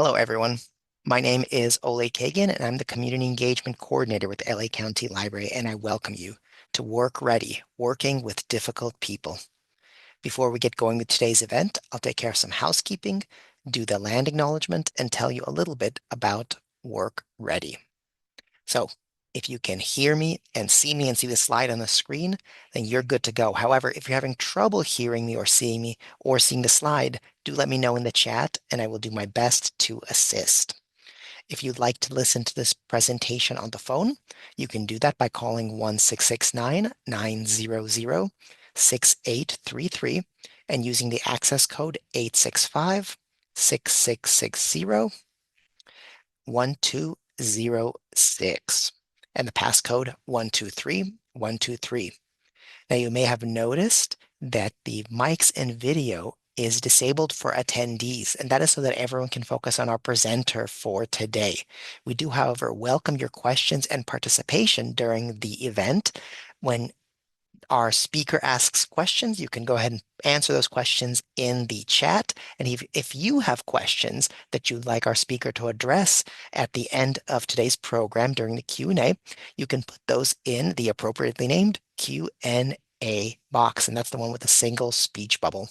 Hello, everyone. My name is Ole Kagan, and I'm the Community Engagement Coordinator with LA County Library, and I welcome you to Work Ready, Working with Difficult People. Before we get going with today's event, I'll take care of some housekeeping, do the land acknowledgement, and tell you a little bit about Work Ready. So if you can hear me and see the slide on the screen, then you're good to go. However, if you're having trouble hearing me or seeing the slide, do let me know in the chat and I will do my best to assist. If you'd like to listen to this presentation on the phone, you can do that by calling 1-669-900-6833 and using the access code 865-6660-1206 and the passcode 123123. Now, you may have noticed that the mics and video is disabled for attendees, and that is so that everyone can focus on our presenter for today. We do, however, welcome your questions and participation during the event. When our speaker asks questions, you can go ahead and answer those questions in the chat. And if you have questions that you'd like our speaker to address at the end of today's program during the Q&A, you can put those in the appropriately named Q&A box. And that's the one with the single speech bubble,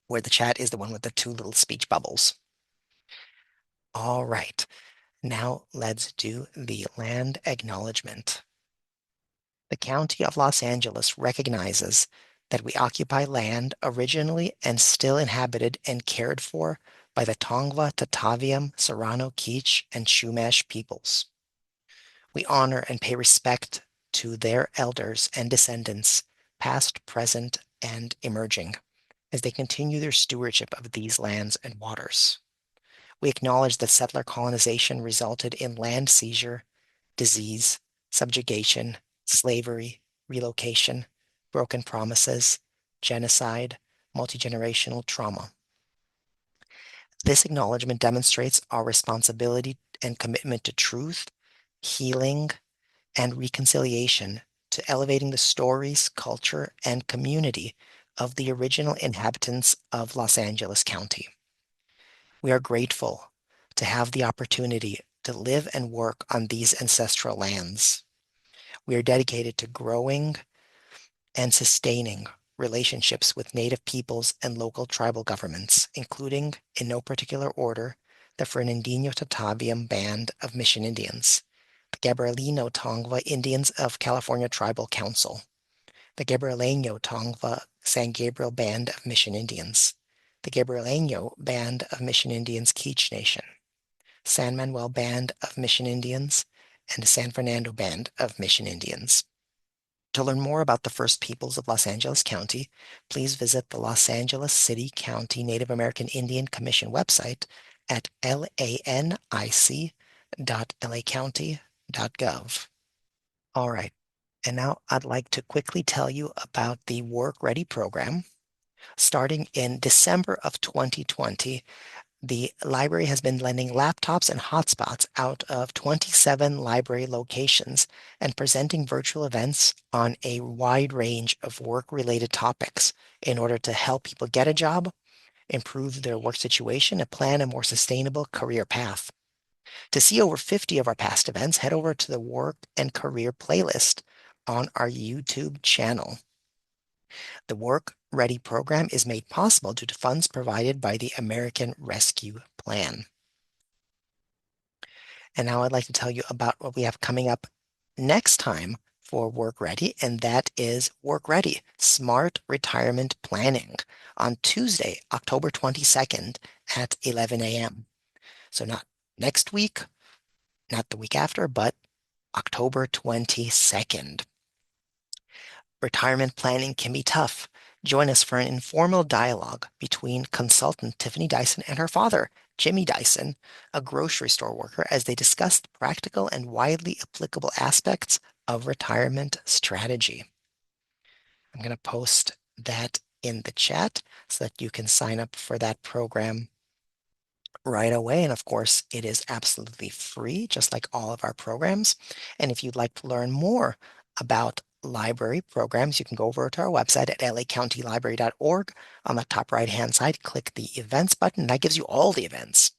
where the chat is the one with the two little speech bubbles. All right, now let's do the land acknowledgement. The County of Los Angeles recognizes that we occupy land originally and still inhabited and cared for by the Tongva, Tataviam, Serrano, Kizh, and Chumash peoples. We honor and pay respect to their elders and descendants, past, present, and emerging, as they continue their stewardship of these lands and waters. We acknowledge that settler colonization resulted in land seizure, disease, subjugation, slavery, relocation, broken promises, genocide, multi-generational trauma. This acknowledgement demonstrates our responsibility and commitment to truth, healing, and reconciliation, to elevating the stories, culture, and community of the original inhabitants of Los Angeles County. We are grateful to have the opportunity to live and work on these ancestral lands. We are dedicated to growing and sustaining relationships with Native peoples and local tribal governments, including, in no particular order, the Fernandino Tataviam Band of Mission Indians, the Gabrielino Tongva Indians of California Tribal Council, the Gabrielino Tongva San Gabriel Band of Mission Indians, the Gabrielino Band of Mission Indians Kizh Nation, San Manuel Band of Mission Indians, and the San Fernando Band of Mission Indians. To learn more about the First Peoples of Los Angeles County, please visit the Los Angeles City County Native American Indian Commission website at lanic.lacounty.gov. All right, and now I'd like to quickly tell you about the Work Ready program. Starting in December of 2020, the library has been lending laptops and hotspots out of 27 library locations and presenting virtual events on a wide range of work-related topics in order to help people get a job, improve their work situation, and plan a more sustainable career path. To see over 50 of our past events, head over to the Work and Career playlist on our YouTube channel. The Work Ready program is made possible due to funds provided by the American Rescue Plan. And now I'd like to tell you about what we have coming up next time for Work Ready, and that is Work Ready, Smart Retirement Planning on Tuesday, October 22nd at 11 a.m. So not next week, not the week after, but October 22nd. Retirement planning can be tough. Join us for an informal dialogue between consultant Tiffany Dyson and her father, Jimmy Dyson, a grocery store worker, as they discuss the practical and widely applicable aspects of retirement strategy. I'm going to post that in the chat so that you can sign up for that program right away. And of course, it is absolutely free, just like all of our programs. And if you'd like to learn more about library programs, you can go over to our website at lacountylibrary.org. On the top right-hand side, click the events button. That gives you all the events.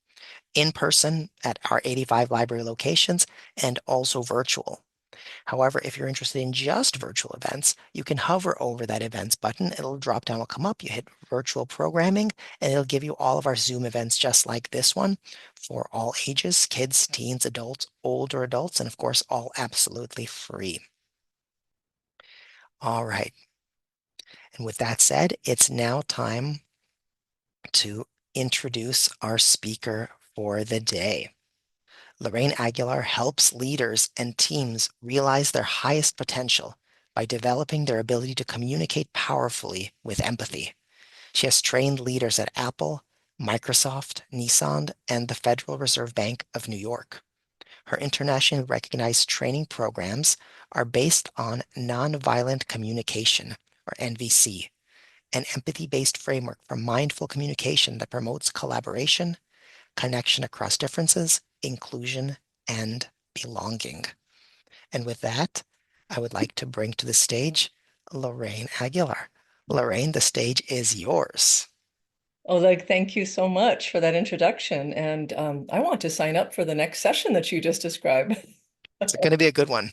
in person at our 85 library locations and also virtual. However, if you're interested in just virtual events, you can hover over that events button. It'll drop down, will come up. You hit virtual programming, and it'll give you all of our Zoom events just like this one for all ages, kids, teens, adults, older adults, and of course, all absolutely free. All right. And with that said, it's now time to introduce our speaker for the day. Lorraine Aguilar helps leaders and teams realize their highest potential by developing their ability to communicate powerfully with empathy. She has trained leaders at Apple, Microsoft, Nissan, and the Federal Reserve Bank of New York. Her internationally recognized training programs are based on nonviolent communication, or NVC, an empathy-based framework for mindful communication that promotes collaboration, connection across differences, inclusion, and belonging. And with that, I would like to bring to the stage Lorraine Aguilar. Lorraine, the stage is yours. Oleg, thank you so much for that introduction. And I want to sign up for the next session that you just described. It's going to be a good one.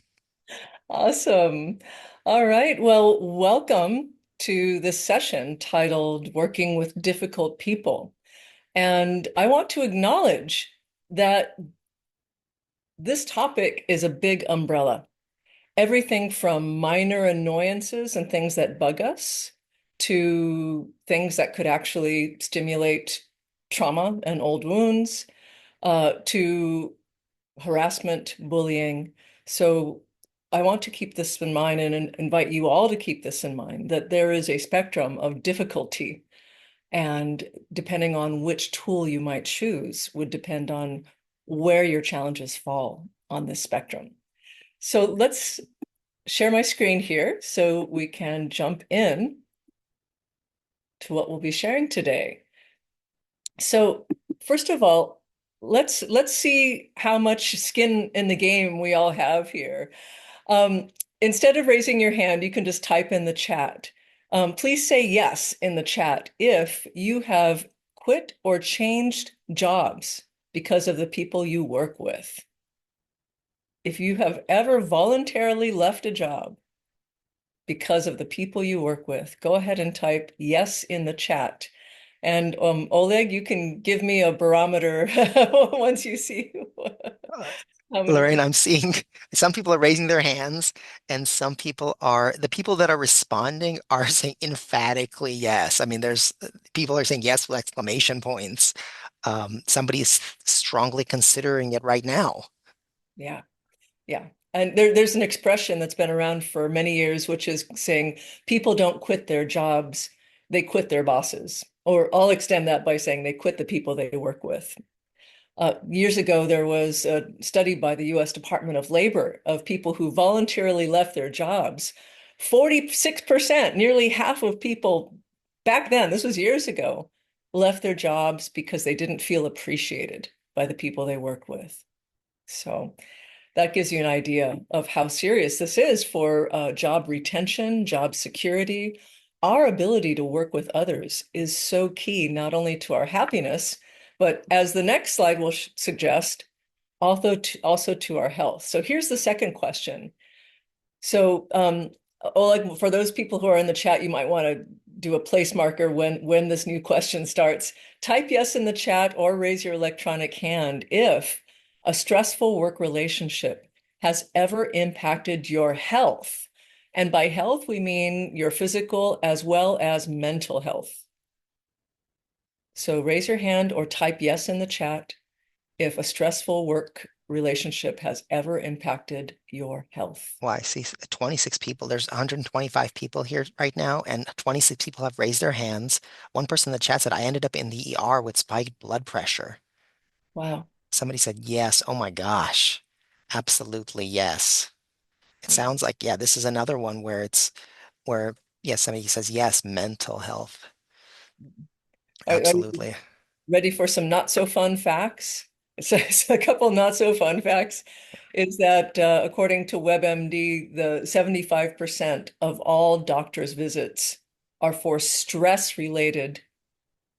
Awesome. All right. Well, welcome to this session titled Working with Difficult People. And I want to acknowledge that this topic is a big umbrella. Everything from minor annoyances and things that bug us to things that could actually stimulate trauma and old wounds, to harassment, bullying. So I want to keep this in mind and invite you all to keep this in mind, that there is a spectrum of difficulty. And depending on which tool you might choose would depend on where your challenges fall on this spectrum. So let's share my screen here so we can jump in to what we'll be sharing today. So first of all, let's see how much skin in the game we all have here. Instead of raising your hand, you can just type in the chat. Please say yes in the chat if you have quit or changed jobs because of the people you work with. If you have ever voluntarily left a job because of the people you work with, go ahead and type yes in the chat. And Oleg, you can give me a barometer once you see Uh, how many Lorraine, people. I'm seeing some people are raising their hands, and some people are, the people that are responding are saying emphatically yes. I mean, there's people are saying yes with exclamation points. Somebody is strongly considering it right now. Yeah, yeah. And there's an expression that's been around for many years, which is saying people don't quit their jobs, they quit their bosses. Or I'll extend that by saying they quit the people they work with. Years ago, there was a study by the US Department of Labor of people who voluntarily left their jobs. 46%, nearly half of people back then, this was years ago, left their jobs because they didn't feel appreciated by the people they work with. So that gives you an idea of how serious this is for job retention, job security. Our ability to work with others is so key, not only to our happiness, but as the next slide will suggest, also to our health. So here's the second question. So, Oleg, for those people who are in the chat, you might want to do a place marker when this new question starts. Type yes in the chat or raise your electronic hand if a stressful work relationship has ever impacted your health. And by health, we mean your physical as well as mental health. So raise your hand or type yes in the chat if a stressful work relationship has ever impacted your health. Well, I see 26 people. There's 125 people here right now, and 26 people have raised their hands. One person in the chat said, I ended up in the ER with spiked blood pressure. Wow. Somebody said, yes. Oh my gosh. Absolutely, yes. It sounds like, yeah, this is another one where yes, somebody says, yes, mental health. Are you Absolutely. ready for some not so fun facts? So a couple not so fun facts is that according to WebMD, the 75% of all doctors' visits are for stress-related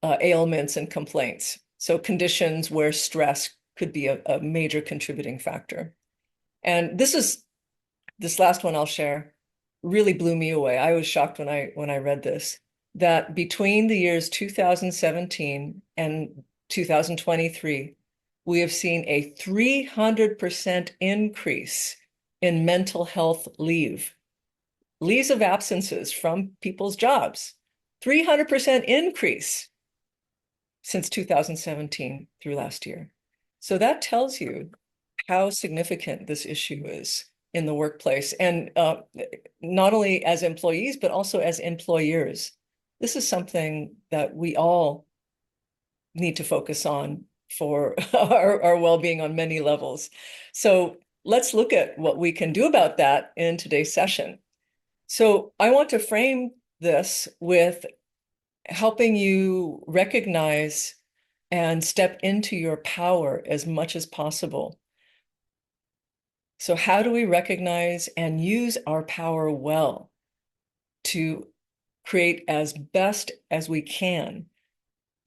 ailments and complaints. So conditions where stress could be a major contributing factor. And this last one I'll share really blew me away. I was shocked when I read this, that between the years 2017 and 2023, we have seen a 300% increase in mental health leaves of absences from people's jobs. 300% increase since 2017 through last year. So that tells you how significant this issue is in the workplace, and not only as employees, but also as employers. This is something that we all need to focus on for our well-being on many levels. So let's look at what we can do about that in today's session. So I want to frame this with helping you recognize and step into your power as much as possible. So how do we recognize and use our power well to create as best as we can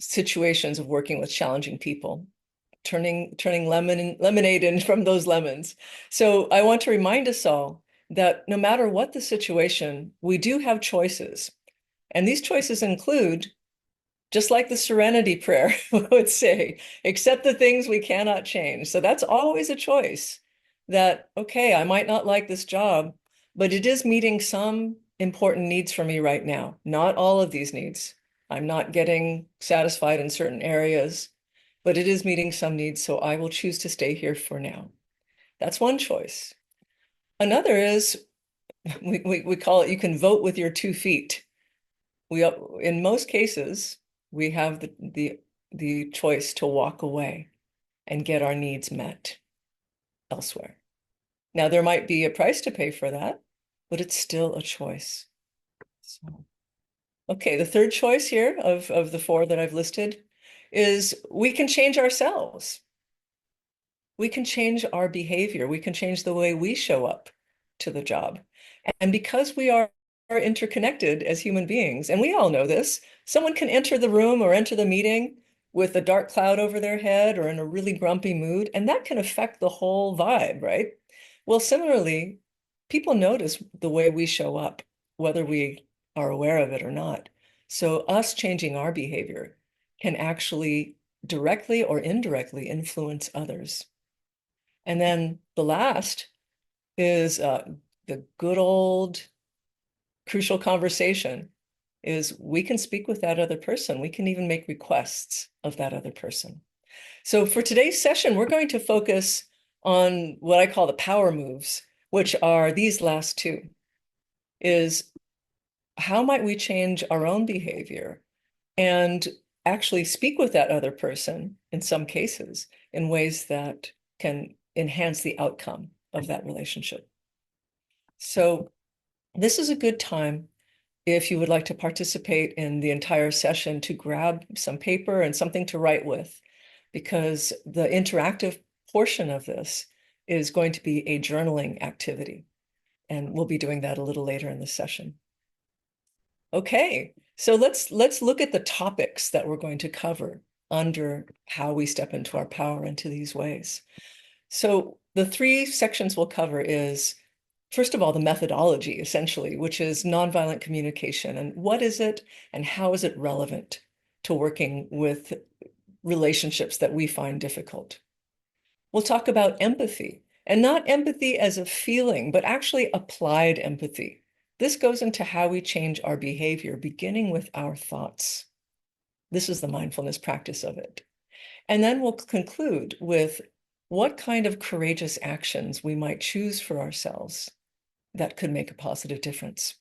situations of working with challenging people, turning lemonade in from those lemons. So I want to remind us all that no matter what the situation, we do have choices. And these choices include, just like the serenity prayer would say, accept the things we cannot change. So that's always a choice that, okay, I might not like this job, but it is meeting some important needs for me right now. Not all of these needs. I'm not getting satisfied in certain areas, but it is meeting some needs. So I will choose to stay here for now. That's one choice. Another is, we call it, you can vote with your 2 feet. In most cases, we have the choice to walk away and get our needs met elsewhere. Now, there might be a price to pay for that, but it's still a choice. So, okay, the third choice here of the four that I've listed is we can change ourselves. We can change our behavior. We can change the way we show up to the job. And because we are interconnected as human beings, and we all know this, someone can enter the room or enter the meeting with a dark cloud over their head or in a really grumpy mood, and that can affect the whole vibe, right? Well, similarly, people notice the way we show up, whether we are aware of it or not. So us changing our behavior can actually directly or indirectly influence others. And then the last is the good old crucial conversation is we can speak with that other person. We can even make requests of that other person. So for today's session, we're going to focus on what I call the power moves, which are these last two, is how might we change our own behavior and actually speak with that other person in some cases in ways that can enhance the outcome of that relationship. So this is a good time if you would like to participate in the entire session to grab some paper and something to write with, because the interactive portion of this is going to be a journaling activity. And we'll be doing that a little later in the session. Okay, so let's look at the topics that we're going to cover under how we step into our power into these ways. So the three sections we'll cover is, first of all, the methodology, essentially, which is nonviolent communication. And what is it and how is it relevant to working with relationships that we find difficult? We'll talk about empathy, and not empathy as a feeling, but actually applied empathy. This goes into how we change our behavior, beginning with our thoughts. This is the mindfulness practice of it. And then we'll conclude with what kind of courageous actions we might choose for ourselves that could make a positive difference.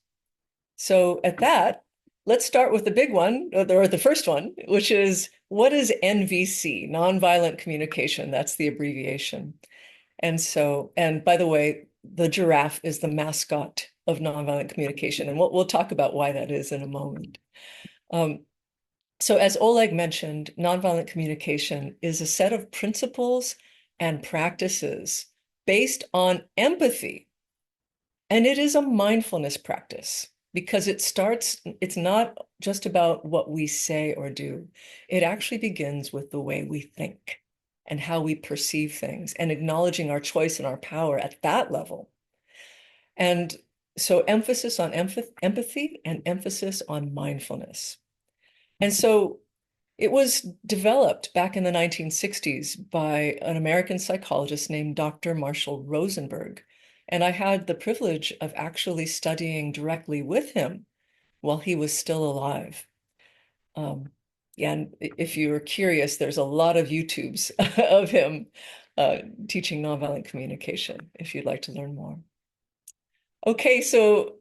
So at that, let's start with the big one, or the first one, which is, what is NVC, nonviolent communication? That's the abbreviation. And by the way, the giraffe is the mascot of nonviolent communication, and we'll talk about why that is in a moment. So as Oleg mentioned, nonviolent communication is a set of principles and practices based on empathy, and it is a mindfulness practice. because it's not just about what we say or do. It actually begins with the way we think and how we perceive things and acknowledging our choice and our power at that level. And so emphasis on empathy and emphasis on mindfulness. And so it was developed back in the 1960s by an American psychologist named Dr. Marshall Rosenberg. And I had the privilege of actually studying directly with him while he was still alive. Um, and if you're curious, there's a lot of YouTubes of him teaching nonviolent communication if you'd like to learn more. Okay, so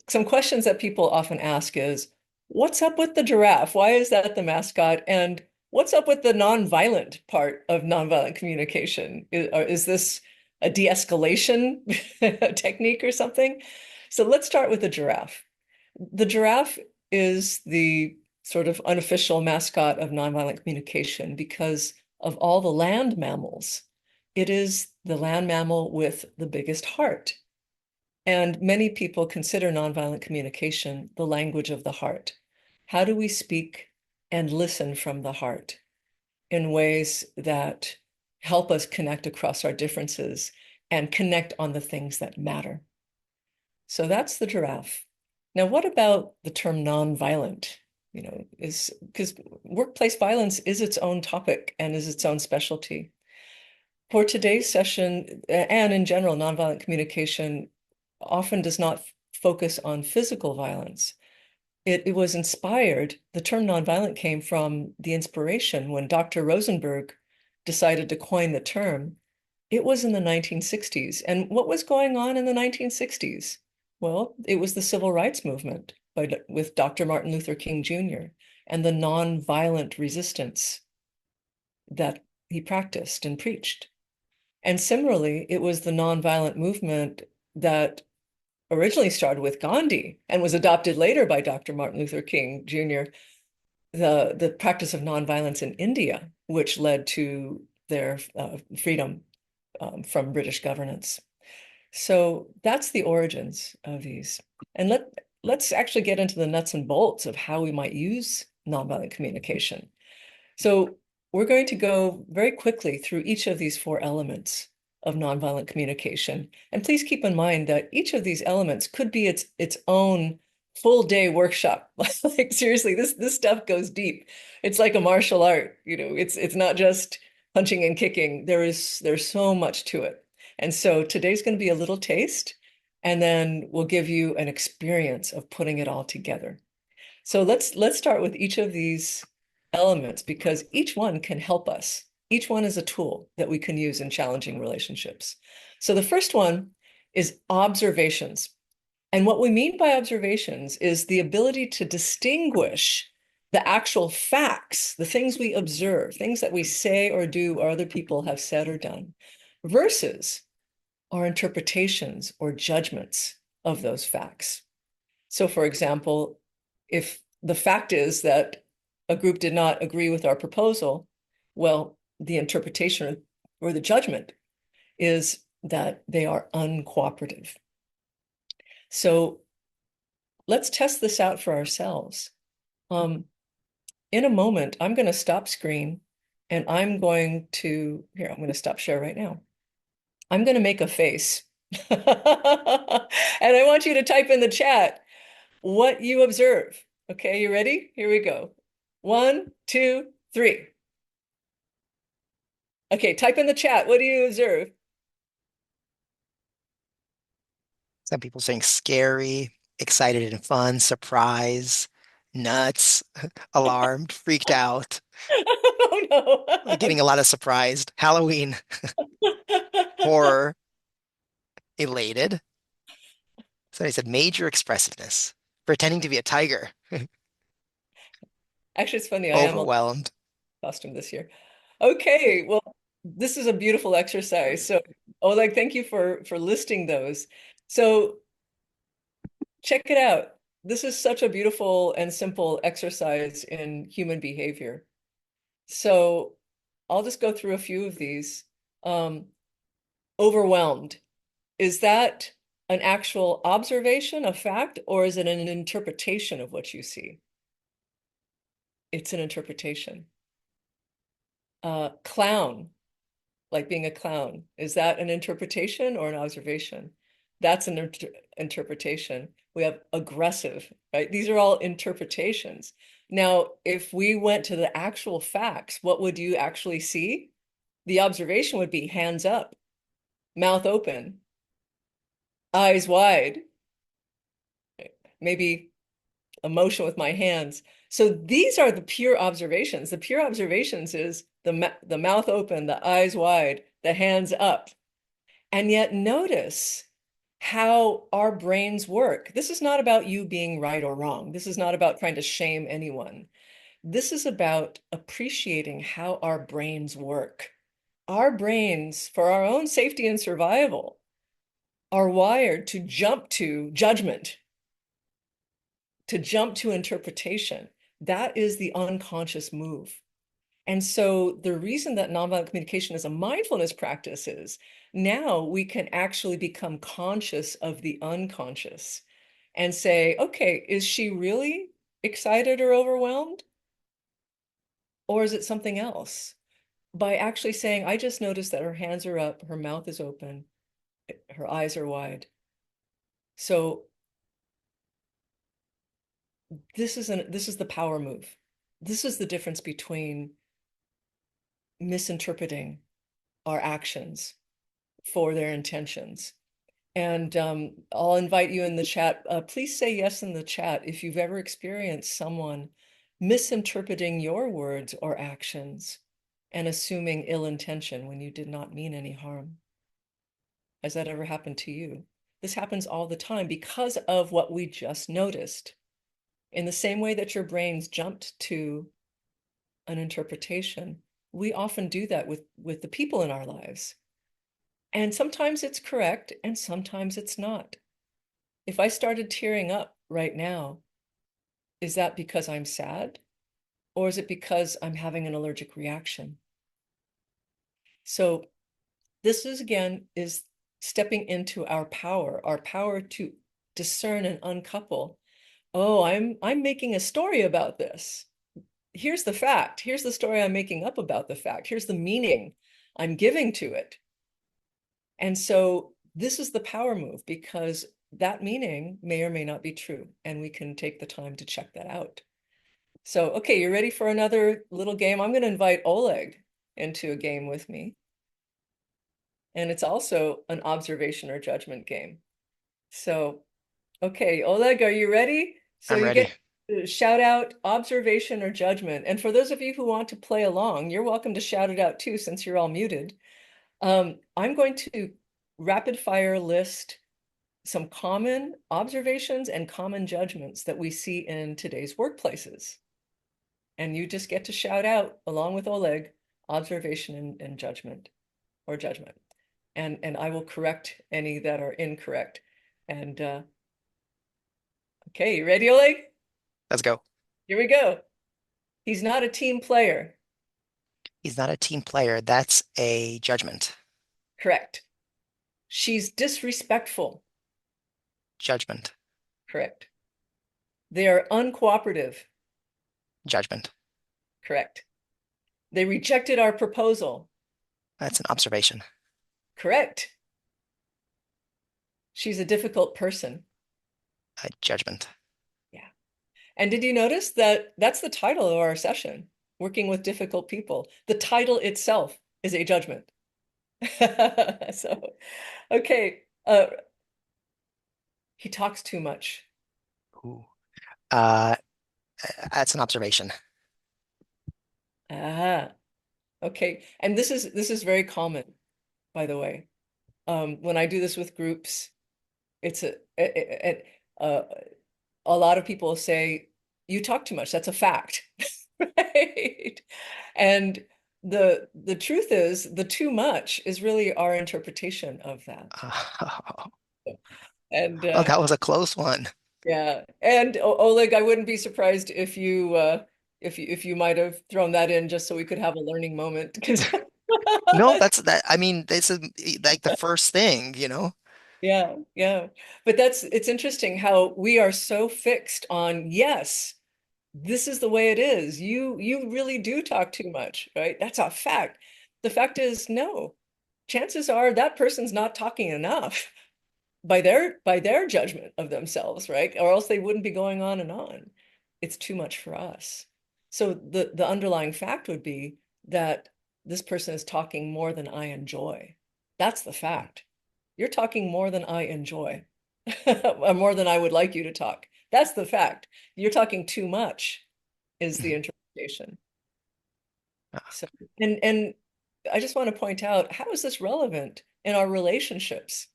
some questions that people often ask is, what's up with the giraffe? Why is that the mascot? And what's up with the nonviolent part of nonviolent communication? Is this a de-escalation technique or something? So let's start with the giraffe. The giraffe is the sort of unofficial mascot of nonviolent communication because of all the land mammals. It is the land mammal with the biggest heart. And many people consider nonviolent communication the language of the heart. How do we speak and listen from the heart in ways that help us connect across our differences and connect on the things that matter? So that's the giraffe. Now, what about the term nonviolent? Is because workplace violence is its own topic and is its own specialty. For today's session, and in general, nonviolent communication often does not focus on physical violence. It was inspired, the term nonviolent came from the inspiration when Dr. Rosenberg decided to coin the term. It was in the 1960s. And what was going on in the 1960s? Well, it was the civil rights movement with Dr. Martin Luther King Jr. and the nonviolent resistance that he practiced and preached. And similarly, it was the nonviolent movement that originally started with Gandhi and was adopted later by Dr. Martin Luther King Jr., the practice of nonviolence in India, which led to their freedom from British governance. So that's the origins of these. And let's actually get into the nuts and bolts of how we might use nonviolent communication. So we're going to go very quickly through each of these four elements of nonviolent communication. And please keep in mind that each of these elements could be its own full day workshop. Like seriously, this stuff goes deep. It's like a martial art, it's not just punching and kicking. There's so much to it. And so today's going to be a little taste, and then we'll give you an experience of putting it all together. So let's start with each of these elements because each one can help us. Each one is a tool that we can use in challenging relationships. So the first one is observations. And what we mean by observations is the ability to distinguish the actual facts, the things we observe, things that we say or do or other people have said or done, versus our interpretations or judgments of those facts. So, for example, if the fact is that a group did not agree with our proposal, well, the interpretation or the judgment is that they are uncooperative. So let's test this out for ourselves. In a moment, I'm going to stop screen and I'm going to stop share right now. I'm going to make a face. And I want you to type in the chat what you observe. Okay, you ready? Here we go. 1, 2, 3. Okay, type in the chat. What do you observe? Some people saying scary, excited and fun, surprise, nuts, alarmed, freaked out, like Oh getting a lot of surprised, Halloween, no. horror, elated. Somebody said major expressiveness, pretending to be a tiger, Actually, it's funny. I am a overwhelmed. costume this year. Okay, well, this is a beautiful exercise. So, Oleg, thank you for listing those. So, check it out. This is such a beautiful and simple exercise in human behavior. So, I'll just go through a few of these. Um, Overwhelmed. Is that an actual observation, a fact, or is it an interpretation of what you see? It's an interpretation. Clown, like being a clown, is that an interpretation or an observation? That's an interpretation. We have aggressive, right? These are all interpretations. Now, if we went to the actual facts, what would you actually see? The observation would be hands up, mouth open, eyes wide, maybe a motion with my hands. So these are the pure observations. The pure observations is the mouth open, the eyes wide, the hands up. And yet notice how our brains work. This is not about you being right or wrong. This is not about trying to shame anyone. This is about appreciating how our brains work. Our brains, for our own safety and survival, are wired to jump to judgment, to jump to interpretation. That is the unconscious move. And so the reason that nonviolent communication is a mindfulness practice is now we can actually become conscious of the unconscious and say, okay, is she really excited or overwhelmed? Or is it something else? By actually saying, I just noticed that her hands are up, her mouth is open, her eyes are wide. So this is the power move. This is the difference between misinterpreting our actions for their intentions. And I'll invite you in the chat. Please say yes in the chat if you've ever experienced someone misinterpreting your words or actions and assuming ill intention when you did not mean any harm. Has that ever happened to you? This happens all the time because of what we just noticed. In the same way that your brains jumped to an interpretation, we often do that with the people in our lives. And sometimes it's correct and sometimes it's not. If I started tearing up right now, is that because I'm sad? Or is it because I'm having an allergic reaction? So this is again is stepping into our power to discern and uncouple. Oh, I'm making a story about this. Here's the fact. Here's the story I'm making up about the fact. Here's the meaning I'm giving to it. And so this is the power move because that meaning may or may not be true, and we can take the time to check that out. So, okay, you ready for another little game? I'm going to invite Oleg into a game with me. And it's also an observation or judgment game. So, okay, Oleg, are you ready? So I'm you ready. get to shout out observation or judgment. And for those of you who want to play along, you're welcome to shout it out too, since you're all muted. I'm going to rapid fire list some common observations and common judgments that we see in today's workplaces. And you just get to shout out, along with Oleg, observation and judgment or judgment. And I will correct any that are incorrect. And okay, you ready, Oleg? Let's go. Here we go. He's not a team player. He's not a team player. That's a judgment. Correct. She's disrespectful. Judgment. Correct. They are uncooperative. Judgment. Correct. They rejected our proposal. That's an observation. Correct. She's a difficult person. Judgment. Yeah. And did you notice that that's the title of our session, Working with Difficult People? The title itself is a judgment. So, okay. He talks too much. Ooh. Uh, that's an observation. Ah, okay. And this is very common, by the way. When I do this with groups, it's a, a lot of people say, you talk too much. That's a fact. Right? And the truth is the too much is really our interpretation of that. And Well, that was a close one. yeah. And Oleg, I wouldn't be surprised if you might have thrown that in just so we could have a learning moment because No, that's that. I mean, this is like the first thing. Yeah, yeah. But it's interesting how we are so fixed on, yes, this is the way it is. You really do talk too much, right? That's a fact. The fact is, no. Chances are that person's not talking enough by their judgment of themselves, right? Or else they wouldn't be going on and on. It's too much for us. So the underlying fact would be that this person is talking more than I enjoy. That's the fact. You're talking more than I enjoy, or more than I would like you to talk. That's the fact. You're talking too much is the Mhm. interpretation. Ah, So, and I just want to point out, how is this relevant in our relationships?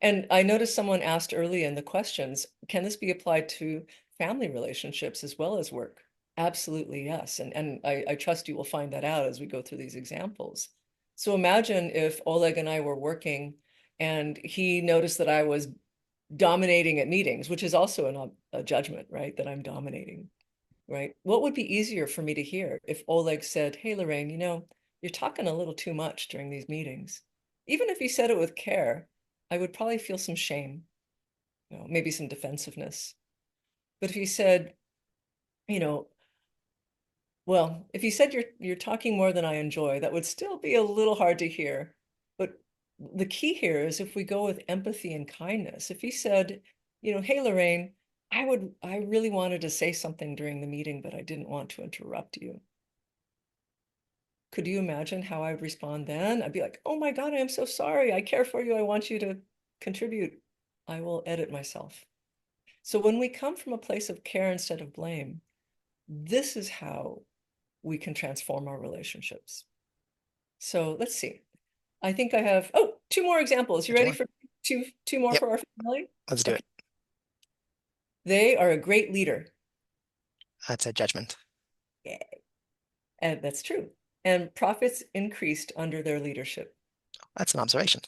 And I noticed someone asked early in the questions, can this be applied to family relationships as well as work? Absolutely, yes. And I trust you will find that out as we go through these examples. So imagine if Oleg and I were working and he noticed that I was dominating at meetings, which is also a judgment, right? That I'm dominating, right? What would be easier for me to hear if Oleg said, hey, Lorraine, you're talking a little too much during these meetings. Even if he said it with care, I would probably feel some shame, maybe some defensiveness. But if he said, you know, well, if he said you're talking more than I enjoy, that would still be a little hard to hear. But the key here is if we go with empathy and kindness. If he said, hey Lorraine, I really wanted to say something during the meeting, but I didn't want to interrupt you. Could you imagine how I would respond then? I'd be like, oh my God, I am so sorry. I care for you. I want you to contribute. I will edit myself. So when we come from a place of care instead of blame, this is how we can transform our relationships. So let's see. I think I have, two more examples. You two ready more. for two more Yep, for our family? let's do Okay. it. They are a great leader. That's a judgment. Yeah. And that's true. And profits increased under their leadership. That's an observation.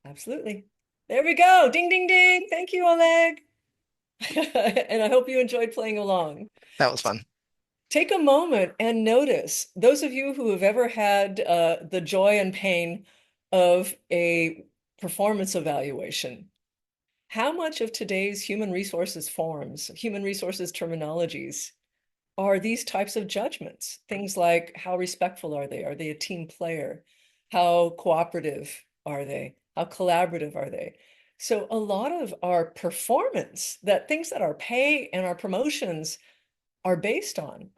Absolutely. There we go. Ding, ding, ding. Thank you, Oleg. And I hope you enjoyed playing along. That was fun. Take a moment and notice, those of you who have ever had the joy and pain of a performance evaluation, how much of today's human resources forms, human resources terminologies, are these types of judgments? Things like how respectful are they? Are they a team player? How cooperative are they? How collaborative are they? So a lot of our performance, that things that our pay and our promotions are based on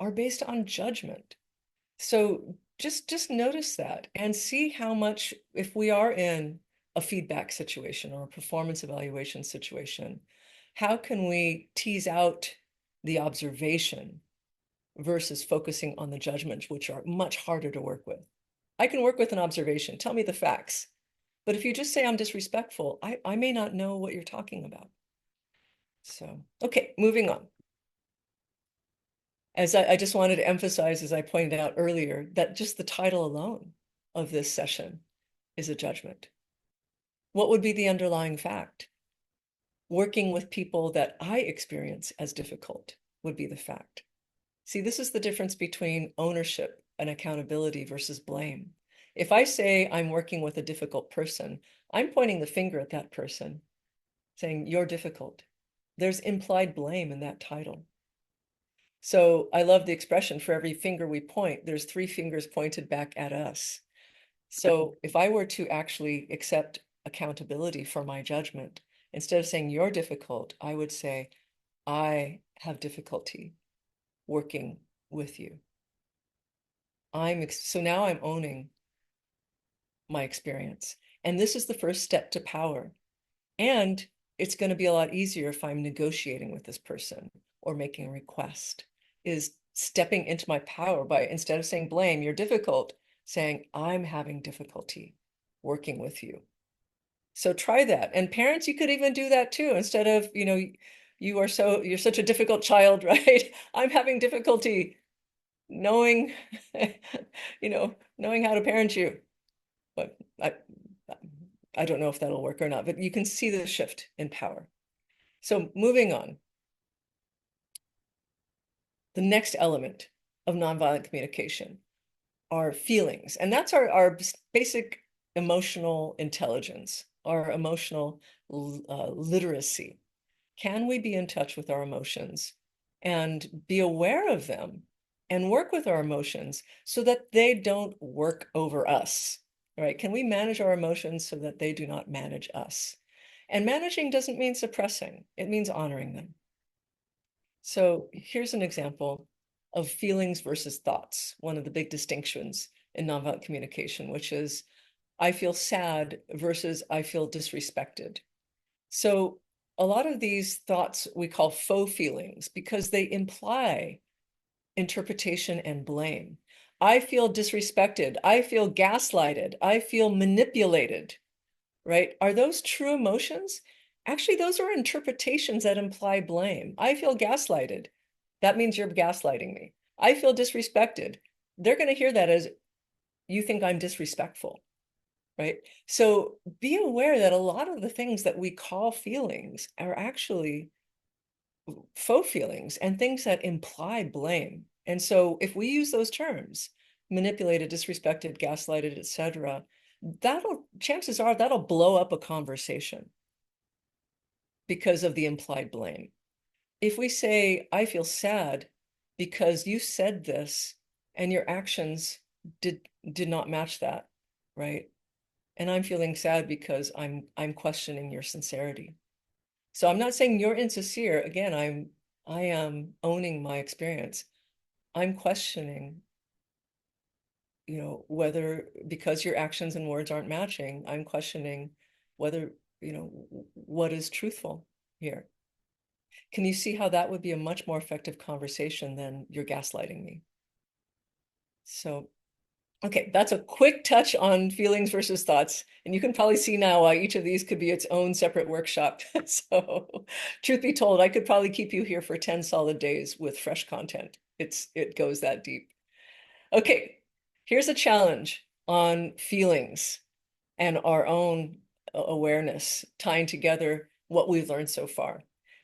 judgment. So just notice that and see how much, if we are in a feedback situation or a performance evaluation situation, how can we tease out the observation versus focusing on the judgments, which are much harder to work with. I can work with an observation. Tell me the facts. But if you just say I'm disrespectful, I may not know what you're talking about. So, okay, moving on. As I just wanted to emphasize, as I pointed out earlier, that just the title alone of this session is a judgment. What would be the underlying fact? Working with people that I experience as difficult would be the fact. See, this is the difference between ownership and accountability versus blame. If I say I'm working with a difficult person, I'm pointing the finger at that person, saying, you're difficult. There's implied blame in that title. So I love the expression, for every finger we point, there's three fingers pointed back at us. So if I were to actually accept accountability for my judgment, instead of saying you're difficult, I would say, I have difficulty working with you. So now I'm owning my experience. And this is the first step to power. And it's going to be a lot easier if I'm negotiating with this person or making a request, is stepping into my power by, instead of saying blame, you're difficult, saying I'm having difficulty working with you. So try that. And parents, you could even do that too. Instead of, you're such a difficult child, right? I'm having difficulty knowing, knowing how to parent you. But I don't know if that'll work or not, but you can see the shift in power. So moving on, the next element of nonviolent communication are feelings. And that's our basic emotional intelligence. our emotional literacy? Can we be in touch with our emotions and be aware of them and work with our emotions so that they don't work over us, right? Can we manage our emotions so that they do not manage us? And managing doesn't mean suppressing, it means honoring them. So here's an example of feelings versus thoughts, one of the big distinctions in nonviolent communication, which is I feel sad versus I feel disrespected. So a lot of these thoughts we call faux feelings because they imply interpretation and blame. I feel disrespected. I feel gaslighted. I feel manipulated, right? Are those true emotions? Actually, those are interpretations that imply blame. I feel gaslighted. That means you're gaslighting me. I feel disrespected. They're going to hear that as you think I'm disrespectful, right? So be aware that a lot of the things that we call feelings are actually faux feelings and things that imply blame. And so if we use those terms, manipulated, disrespected, gaslighted, etc., that'll chances are that'll blow up a conversation because of the implied blame. If we say, I feel sad because you said this and your actions did not match that, right? And I'm feeling sad because I'm questioning your sincerity. So I'm not saying you're insincere. Again, I am owning my experience. I'm questioning, whether because your actions and words aren't matching, I'm questioning whether, what is truthful here. Can you see how that would be a much more effective conversation than you're gaslighting me? So, okay, that's a quick touch on feelings versus thoughts. And you can probably see now why each of these could be its own separate workshop. So, truth be told, I could probably keep you here for 10 solid days with fresh content. It goes that deep. Okay, here's a challenge on feelings and our own awareness, tying together what we've learned so far.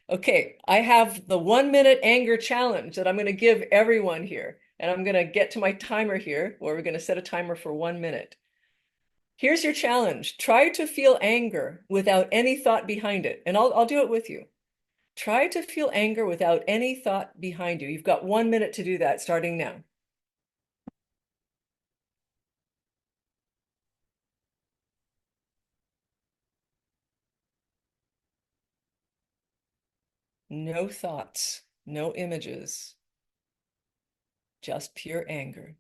Okay, I have the 1 minute anger challenge that I'm going to give everyone here. And I'm going to get to my timer here, where we're going to set a timer for 1 minute. Here's your challenge. Try to feel anger without any thought behind it. And I'll do it with you. Try to feel anger without any thought behind you. You've got 1 minute to do that, starting now. No thoughts, no images, just pure anger.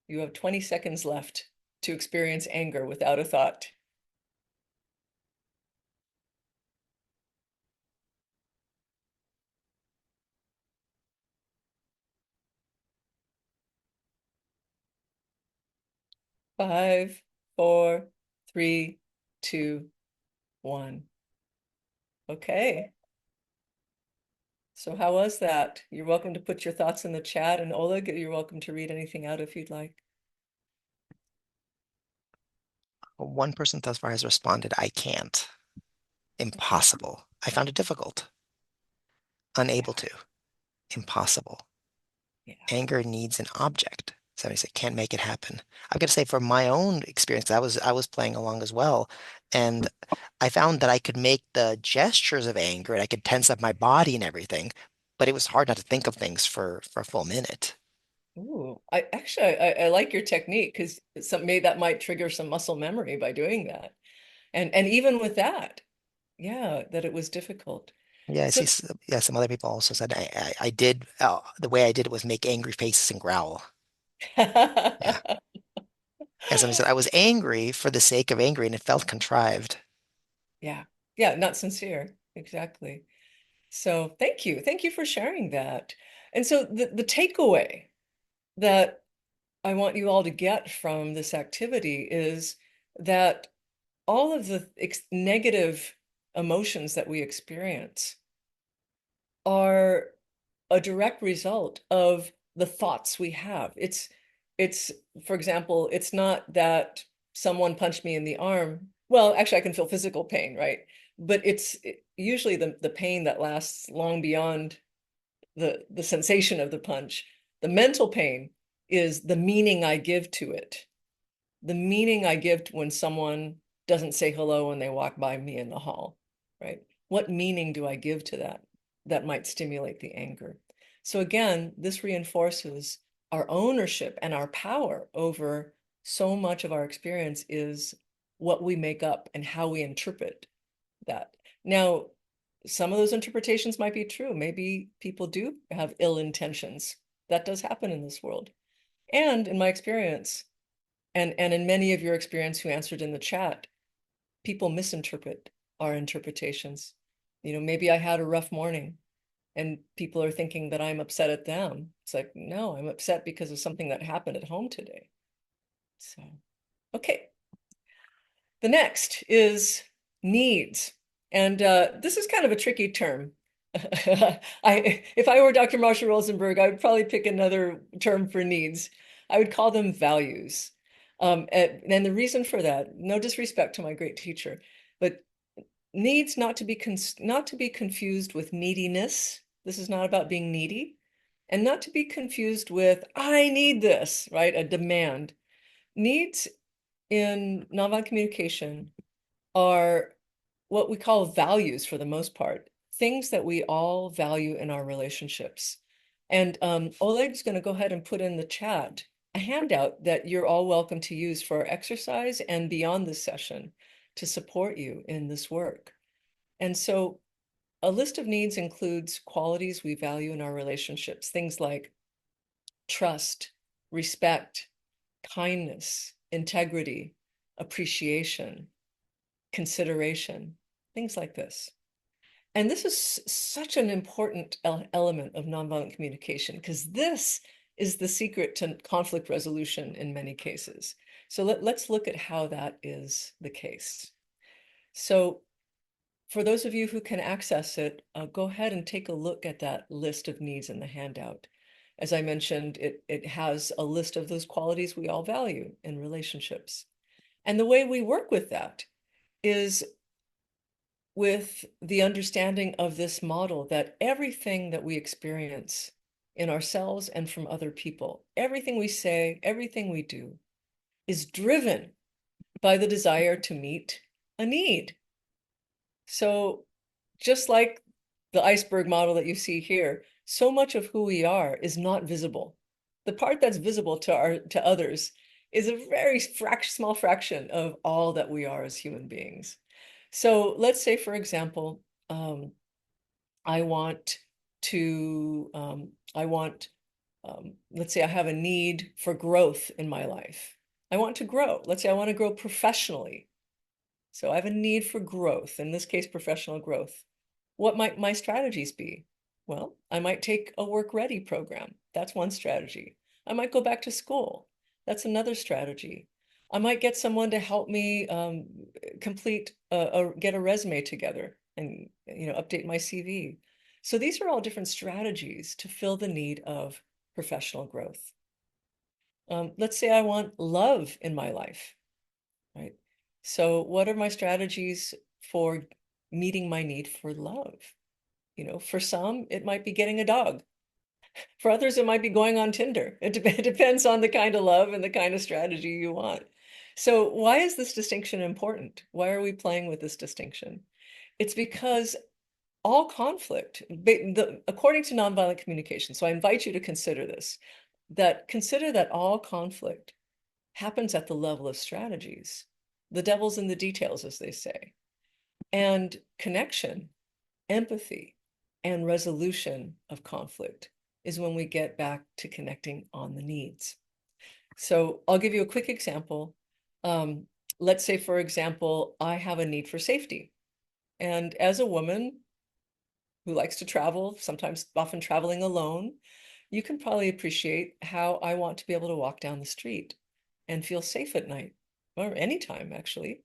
You have 20 seconds left to experience anger without a thought. 5, 4, 3, 2, 1. Okay. So how was that? You're welcome to put your thoughts in the chat, and Oleg, you're welcome to read anything out if you'd like. One person thus far has responded, I can't. Impossible. I found it difficult. Yeah, Unable to. Impossible. yeah. Anger needs an object. Somebody said, can't make it happen. I've got to say, from my own experience, I was playing along as well, and I found that I could make the gestures of anger and I could tense up my body and everything, but it was hard not to think of things for a full minute. Ooh, I like your technique because some maybe that might trigger some muscle memory by doing that. And even with that, yeah, that it was difficult. Yeah, I see. So Yeah, some other people also said I did the way I did it was make angry faces and growl. Yeah, and somebody said I was angry for the sake of angry, and it felt contrived. yeah, yeah, not sincere. Exactly. So thank you. Thank you for sharing that. And so the takeaway that I want you all to get from this activity is that all of the negative emotions that we experience are a direct result of the thoughts we have. It's, for example, it's not that someone punched me in the arm. Well, actually, I can feel physical pain, right? But it's usually the pain that lasts long beyond the sensation of the punch. The mental pain is the meaning I give to it. The meaning I give to when someone doesn't say hello when they walk by me in the hall, right? What meaning do I give to that that might stimulate the anger? So again, this reinforces our ownership and our power over so much of our experience is what we make up and how we interpret that. Now, some of those interpretations might be true. Maybe people do have ill intentions. That does happen in this world. And in my experience, and in many of your experience who answered in the chat, people misinterpret our interpretations. Maybe I had a rough morning and people are thinking that I'm upset at them. It's like, no, I'm upset because of something that happened at home today. So, okay. The next is needs. And this is kind of a tricky term. If I were Dr. Marshall Rosenberg, I would probably pick another term for needs. I would call them values. And the reason for that, no disrespect to my great teacher, but needs not to be confused with neediness. This is not about being needy, and not to be confused with I need this, right? A demand. Needs in nonviolent communication are what we call values for the most part, things that we all value in our relationships. And Oleg's going to go ahead and put in the chat a handout that you're all welcome to use for our exercise and beyond this session to support you in this work. And so a list of needs includes qualities we value in our relationships, things like trust, respect, kindness, integrity, appreciation, consideration, things like this. And this is such an important element of nonviolent communication because this is the secret to conflict resolution in many cases. So let's look at how that is the case. So for those of you who can access it, go ahead and take a look at that list of needs in the handout. As I mentioned, it has a list of those qualities we all value in relationships. And the way we work with that is with the understanding of this model that everything that we experience in ourselves and from other people, everything we say, everything we do, is driven by the desire to meet a need. So just like the iceberg model that you see here, so much of who we are is not visible. The part that's visible to others is a very small fraction of all that we are as human beings. So let's say, for example, I want to, let's say I have a need for growth in my life. I want to grow. Let's say I want to grow professionally. So I have a need for growth, in this case, professional growth. What might my strategies be? Well, I might take a work ready program. That's one strategy. I might go back to school. That's another strategy. I might get someone to help me get a resume together and update my CV. So these are all different strategies to fill the need of professional growth. Let's say I want love in my life, right? So what are my strategies for meeting my need for love? For some, it might be getting a dog. For others, it might be going on Tinder. It depends on the kind of love and the kind of strategy you want. So why is this distinction important? Why are we playing with this distinction? It's because all conflict, according to nonviolent communication, so I invite you to consider this, consider that all conflict happens at the level of strategies. The devil's in the details, as they say. And connection, empathy, and resolution of conflict is when we get back to connecting on the needs. So I'll give you a quick example. Let's say, for example, I have a need for safety. And as a woman who likes to travel, sometimes often traveling alone, you can probably appreciate how I want to be able to walk down the street and feel safe at night, or anytime, actually.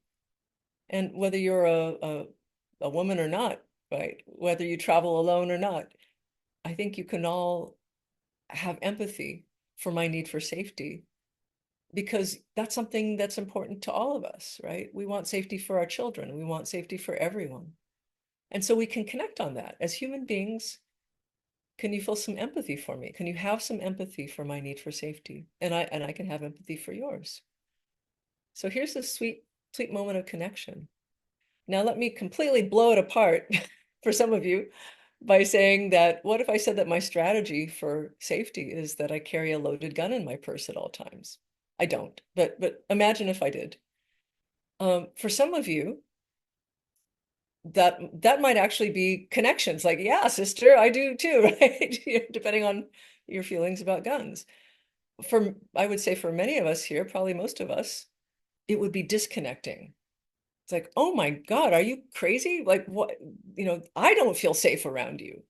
And whether you're a woman or not, right? Whether you travel alone or not, I think you can all have empathy for my need for safety, because that's something that's important to all of us, right? We want safety for our children. We want safety for everyone. And so we can connect on that. As human beings, can you feel some empathy for me? Can you have some empathy for my need for safety? And I can have empathy for yours. So here's this sweet, sweet moment of connection. Now let me completely blow it apart for some of you by saying that, what if I said that my strategy for safety is that I carry a loaded gun in my purse at all times? I don't, but imagine if I did. For some of you, that might actually be connections. Like, yeah, sister, I do too, right? Depending on your feelings about guns. I would say for many of us here, probably most of us, it would be disconnecting. It's like, oh my God, are you crazy? Like, what? I don't feel safe around you,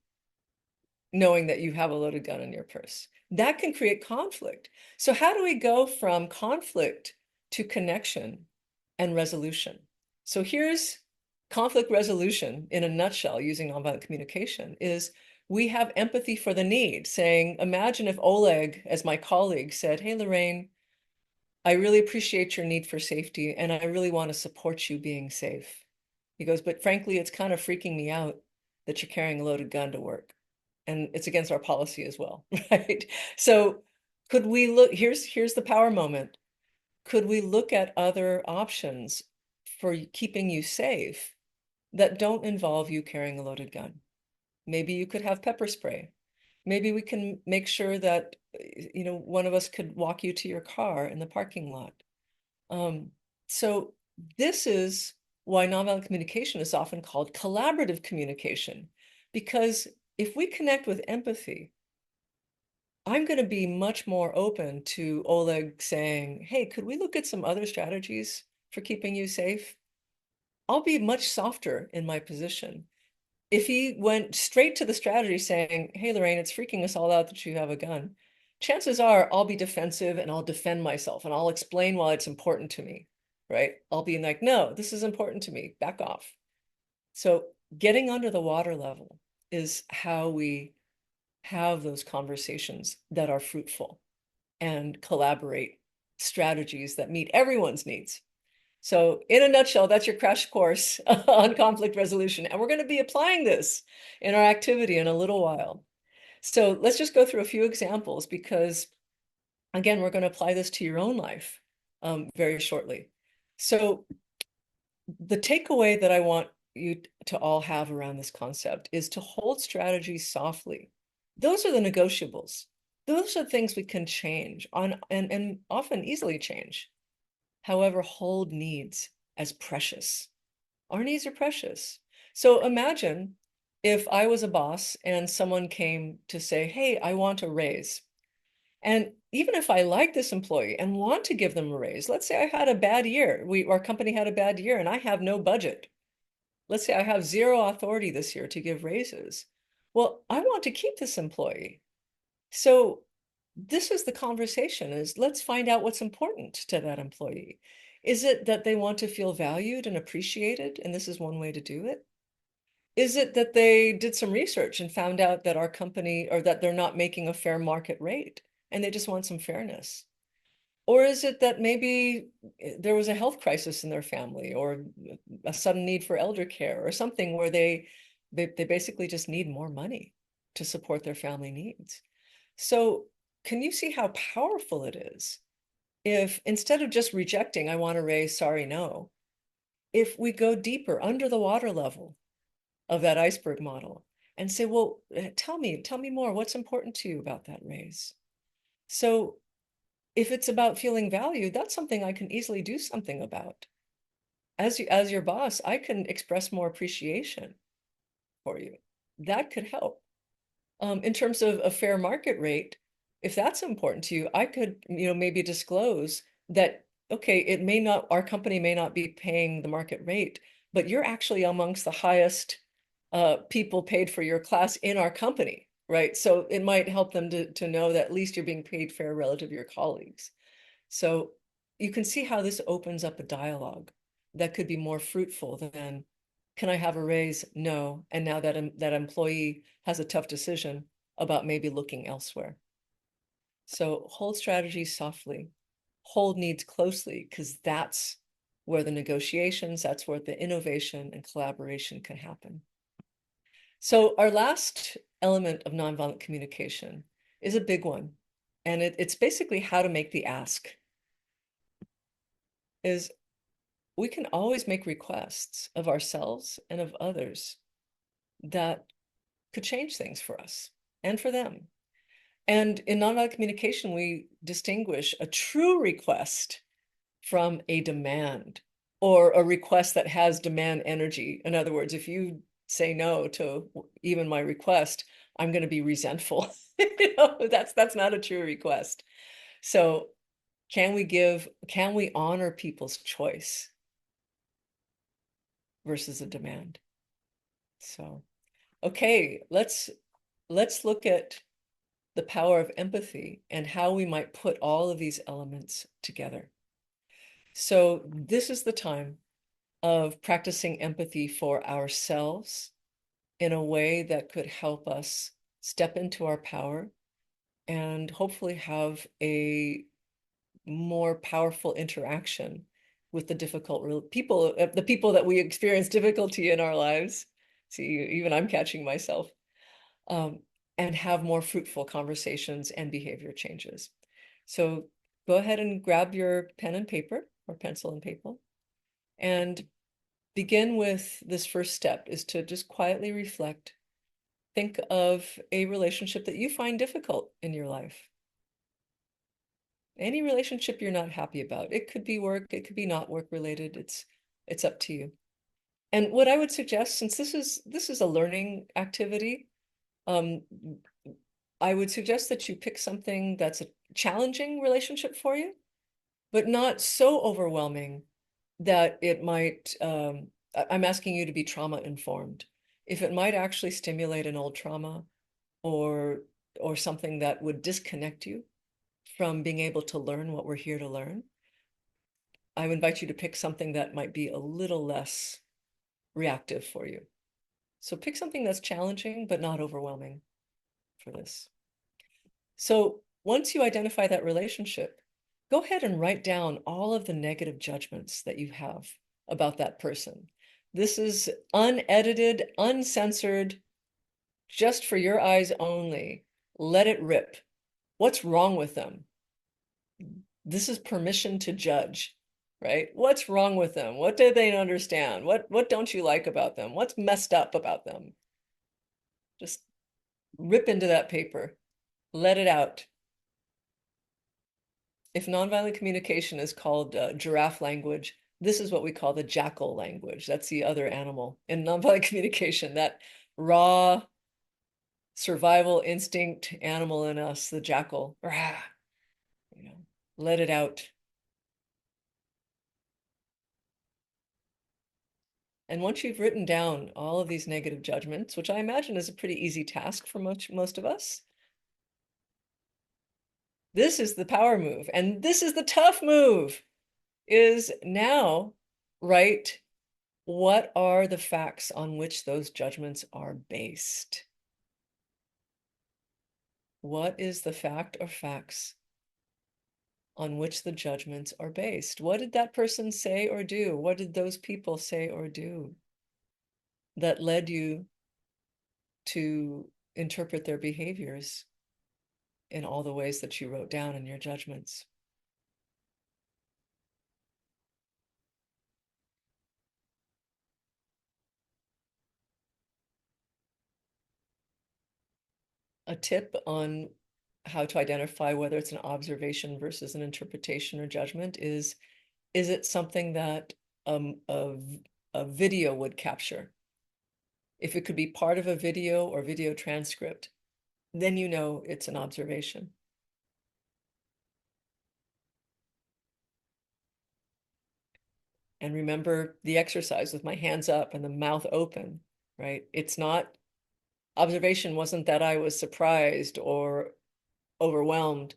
knowing that you have a loaded gun in your purse. That can create conflict. So, how do we go from conflict to connection and resolution? So, here's conflict resolution in a nutshell using nonviolent communication is we have empathy for the need, saying, imagine if Oleg, as my colleague, said, hey, Lorraine, I really appreciate your need for safety, and I really want to support you being safe. He goes, but frankly, it's kind of freaking me out that you're carrying a loaded gun to work. And it's against our policy as well, right? So could we look, here's the power moment. Could we look at other options for keeping you safe that don't involve you carrying a loaded gun? Maybe you could have pepper spray. Maybe we can make sure that, one of us could walk you to your car in the parking lot. Um, so this is why nonviolent communication is often called collaborative communication, because if we connect with empathy, I'm going to be much more open to Oleg saying, hey, could we look at some other strategies for keeping you safe? I'll be much softer in my position. If he went straight to the strategy saying, hey, Lorraine, it's freaking us all out that you have a gun, chances are I'll be defensive and I'll defend myself and I'll explain why it's important to me, right? I'll be like, no, this is important to me, back off. So getting under the water level is how we have those conversations that are fruitful and collaborate strategies that meet everyone's needs. So in a nutshell, that's your crash course on conflict resolution. And we're going to be applying this in our activity in a little while. So let's just go through a few examples because, again, we're going to apply this to your own life very shortly. So the takeaway that I want you to all have around this concept is to hold strategies softly. Those are the negotiables. Those are things we can change on and often easily change. However, hold needs as precious. Our needs are precious. So imagine if I was a boss and someone came to say, hey, I want a raise. And even if I like this employee and want to give them a raise, let's say I had a bad year. Our company had a bad year and I have no budget. Let's say I have zero authority this year to give raises. Well, I want to keep this employee. So this is the conversation is let's find out what's important to that employee. Is it that they want to feel valued and appreciated? And this is one way to do it. Is it that they did some research and found out that our company or that they're not making a fair market rate and they just want some fairness? Or is it that maybe there was a health crisis in their family or a sudden need for elder care or something where they basically just need more money to support their family needs? So can you see how powerful it is if instead of just rejecting, I want to raise, sorry, no, if we go deeper under the water level of that iceberg model and say, well, tell me more. What's important to you about that raise? So if it's about feeling valued, that's something I can easily do something about. As your boss, I can express more appreciation for you. That could help. In terms of a fair market rate, if that's important to you, I could, maybe disclose that, okay, our company may not be paying the market rate, but you're actually amongst the highest people paid for your class in our company, right? So it might help them to know that at least you're being paid fair relative to your colleagues. So you can see how this opens up a dialogue that could be more fruitful than, can I have a raise? No. And now that employee has a tough decision about maybe looking elsewhere. So hold strategies softly, hold needs closely, because that's where the negotiations, that's where the innovation and collaboration can happen. So our last element of nonviolent communication is a big one. And it's basically how to make the ask. Is we can always make requests of ourselves and of others that could change things for us and for them. And in nonviolent communication, we distinguish a true request from a demand or a request that has demand energy. In other words, if you say no to even my request, I'm going to be resentful. That's not a true request. So can we honor people's choice versus a demand? So, okay, let's look at the power of empathy and how we might put all of these elements together. So this is the time of practicing empathy for ourselves in a way that could help us step into our power and hopefully have a more powerful interaction with the difficult people, the people that we experience difficulty in our lives. See, even I'm catching myself. Um, and have more fruitful conversations and behavior changes. So go ahead and grab your pen and paper or pencil and paper and begin with this first step is to just quietly reflect. Think of a relationship that you find difficult in your life. Any relationship you're not happy about. It could be work, it could be not work related. It's up to you. And what I would suggest, since this is a learning activity, um, I would suggest that you pick something that's a challenging relationship for you, but not so overwhelming that it might, I'm asking you to be trauma informed. If it might actually stimulate an old trauma or or something that would disconnect you from being able to learn what we're here to learn, I would invite you to pick something that might be a little less reactive for you. So pick something that's challenging, but not overwhelming for this. So once you identify that relationship, go ahead and write down all of the negative judgments that you have about that person. This is unedited, uncensored, just for your eyes only. Let it rip. What's wrong with them? This is permission to judge, right? What's wrong with them? What do they understand? What don't you like about them? What's messed up about them? Just rip into that paper. Let it out. If nonviolent communication is called giraffe language, this is what we call the jackal language. That's the other animal in nonviolent communication, that raw survival instinct animal in us, the jackal. Rah, you know, let it out. And once you've written down all of these negative judgments, which I imagine is a pretty easy task for most of us, this is the power move. And this is the tough move, is now write what are the facts on which those judgments are based? What is the fact or facts on which the judgments are based? What did that person say or do? What did those people say or do that led you to interpret their behaviors in all the ways that you wrote down in your judgments? A tip on how to identify whether it's an observation versus an interpretation or judgment is it something that a video would capture? If it could be part of a video or video transcript, then you know it's an observation. And remember the exercise with my hands up and the mouth open, right? It's not, observation wasn't that I was surprised or overwhelmed.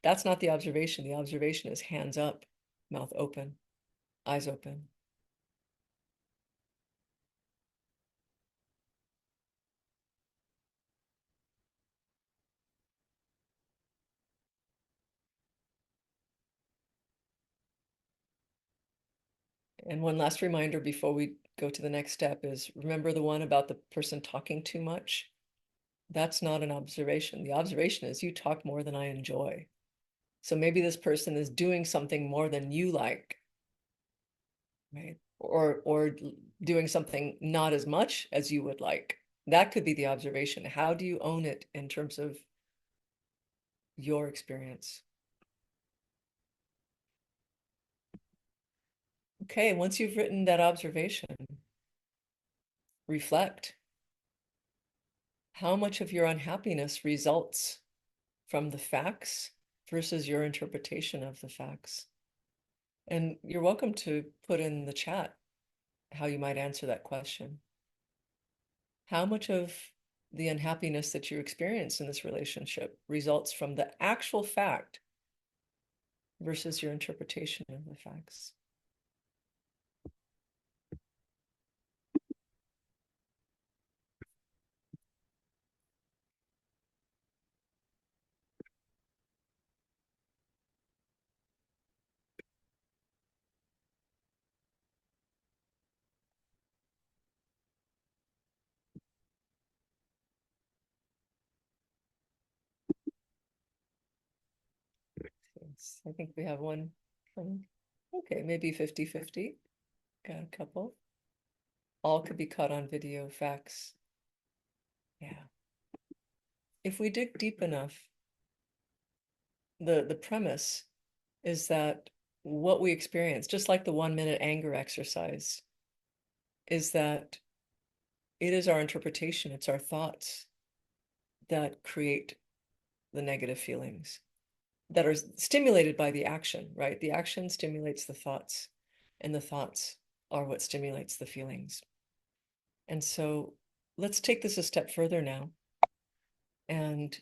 That's not the observation. The observation is hands up, mouth open, eyes open. And one last reminder before we go to the next step is remember the one about the person talking too much? That's not an observation. The observation is you talk more than I enjoy. So maybe this person is doing something more than you like, right? Or doing something not as much as you would like. That could be the observation. How do you own it in terms of your experience? Okay, once you've written that observation, reflect. How much of your unhappiness results from the facts versus your interpretation of the facts? And you're welcome to put in the chat how you might answer that question. How much of the unhappiness that you experience in this relationship results from the actual fact versus your interpretation of the facts? I think we have one. Okay, maybe 50-50. Got a couple. All could be caught on video, facts. Yeah. If we dig deep enough, the premise is that what we experience, just like the 1 minute anger exercise, is that it is our interpretation, it's our thoughts that create the negative feelings that are stimulated by the action, right? The action stimulates the thoughts, and the thoughts are what stimulates the feelings. And so let's take this a step further now and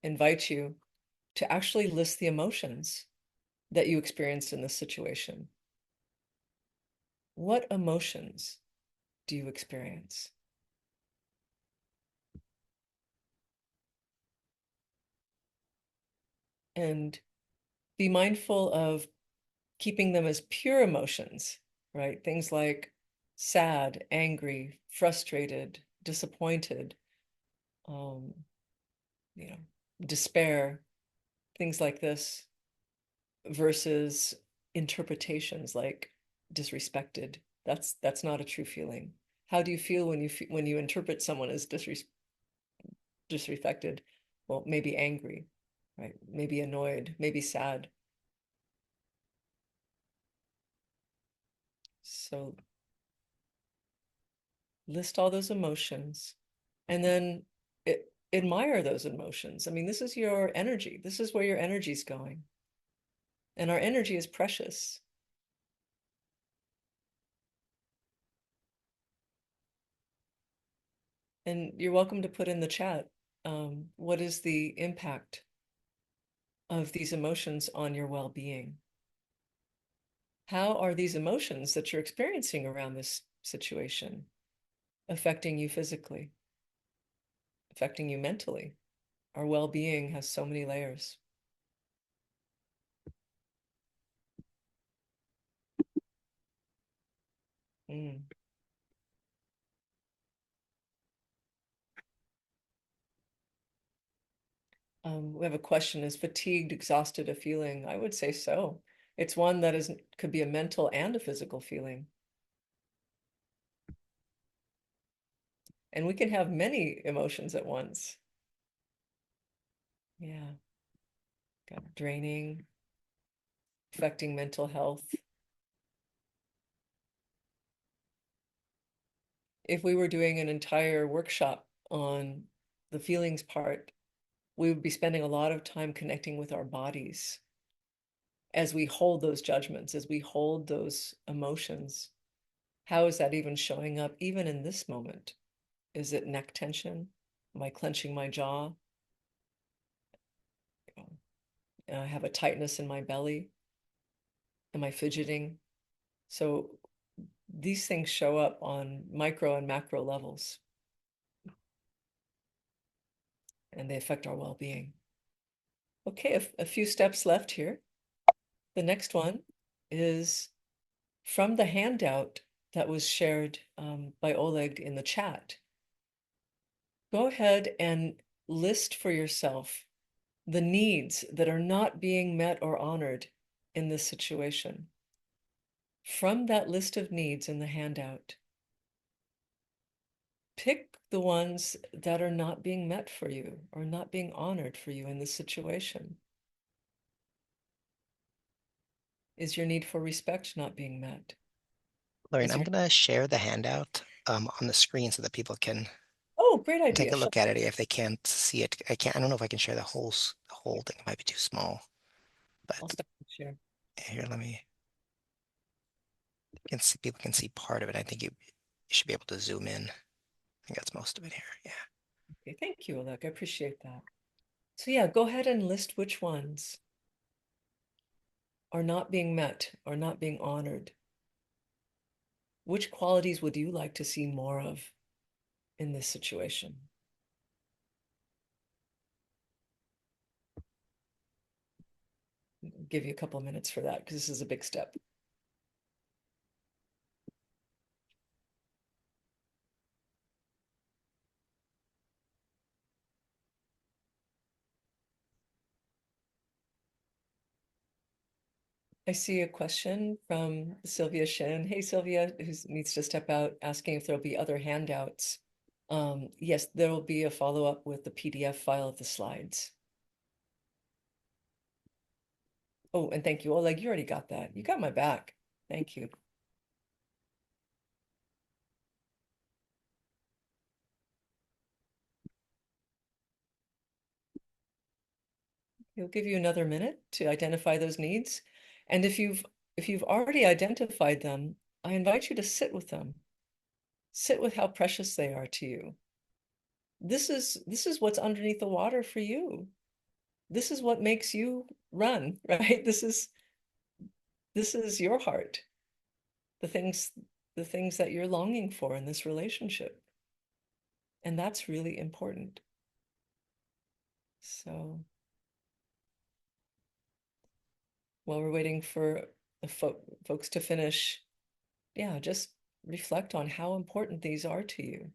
invite you to actually list the emotions that you experienced in this situation. What emotions do you experience? And be mindful of keeping them as pure emotions, right? Things like sad, angry, frustrated, disappointed, um, you know, despair, things like this, versus interpretations like disrespected. That's not a true feeling. How do you feel when you interpret someone as disrespected? Well, maybe angry, right? Maybe annoyed, maybe sad. So list all those emotions and then admire those emotions. I mean, this is your energy. This is where your energy is going. And our energy is precious. And you're welcome to put in the chat, what is the impact of these emotions on your well-being? How are these emotions that you're experiencing around this situation affecting you physically, affecting you mentally? Our well-being has so many layers. Mm. We have a question, is fatigued, exhausted a feeling? I would say so. It's one that could be a mental and a physical feeling. And we can have many emotions at once. Yeah. Got draining, affecting mental health. If we were doing an entire workshop on the feelings part, we would be spending a lot of time connecting with our bodies as we hold those judgments, as we hold those emotions. How is that even showing up, even in this moment? Is it neck tension? Am I clenching my jaw? I have a tightness in my belly. Am I fidgeting? So these things show up on micro and macro levels, and they affect our well-being. Okay, a few steps left here. The next one is from the handout that was shared by Oleg in the chat, go ahead and list for yourself the needs that are not being met or honored in this situation. From that list of needs in the handout, pick the ones that are not being met for you or not being honored for you in this situation. Is your need for respect not being met? Lorraine, Is I'm your gonna share the handout on the screen so that people can Oh, great take idea. a look at it if they can't see it. I don't know if I can share the whole thing. It might be too small. I'll But start to share. here, let me can see people can see part of it. I think you should be able to zoom in. I think that's most of it here. Yeah. Okay, thank you, Oleg. I appreciate that. So yeah, go ahead and list which ones are not being met or not being honored. Which qualities would you like to see more of in this situation? I'll give you a couple of minutes for that because this is a big step. I see a question from Sylvia Shin. Hey, Sylvia, who needs to step out, asking if there'll be other handouts. Yes, there will be a follow-up with the PDF file of the slides. Oh, and thank you, Oleg, you already got that. You got my back. Thank you. We'll give you another minute to identify those needs. And if you've already identified them, I invite you to sit with them. Sit with how precious they are to you. This is what's underneath the water for you. This is what makes you run, right? This is your heart, the things the things that you're longing for in this relationship. And that's really important. So while we're waiting for the folks to finish, yeah, just reflect on how important these are to you.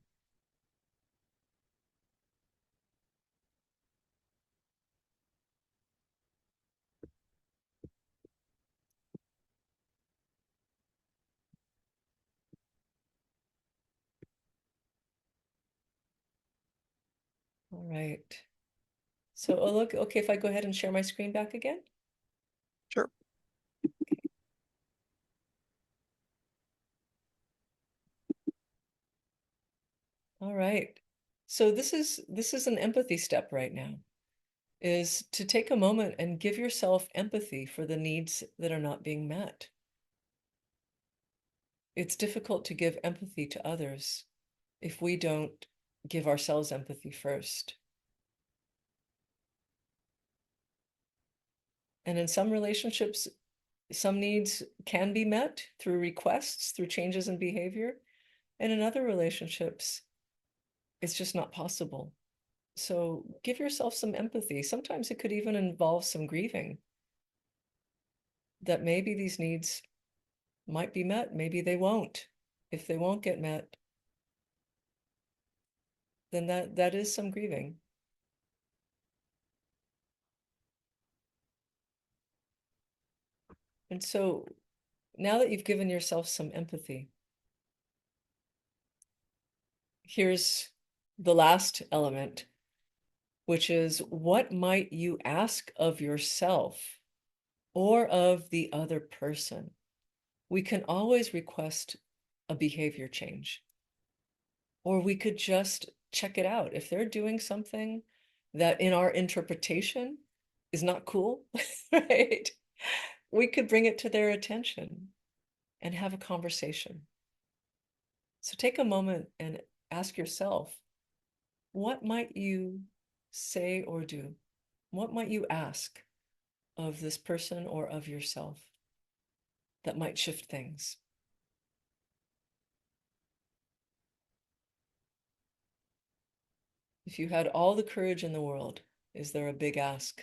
All right. So, oh, look, okay, if I go ahead and share my screen back again. Sure. All right. So this is an empathy step right now, is to take a moment and give yourself empathy for the needs that are not being met. It's difficult to give empathy to others if we don't give ourselves empathy first. And in some relationships, some needs can be met through requests, through changes in behavior. And in other relationships, it's just not possible. So give yourself some empathy. Sometimes it could even involve some grieving that maybe these needs might be met, maybe they won't. If they won't get met, then that is some grieving. And so now that you've given yourself some empathy, here's the last element, which is what might you ask of yourself or of the other person? We can always request a behavior change, or we could just check it out. If they're doing something that in our interpretation is not cool, right? We could bring it to their attention and have a conversation. So take a moment and ask yourself, what might you say or do? What might you ask of this person or of yourself that might shift things? If you had all the courage in the world, is there a big ask?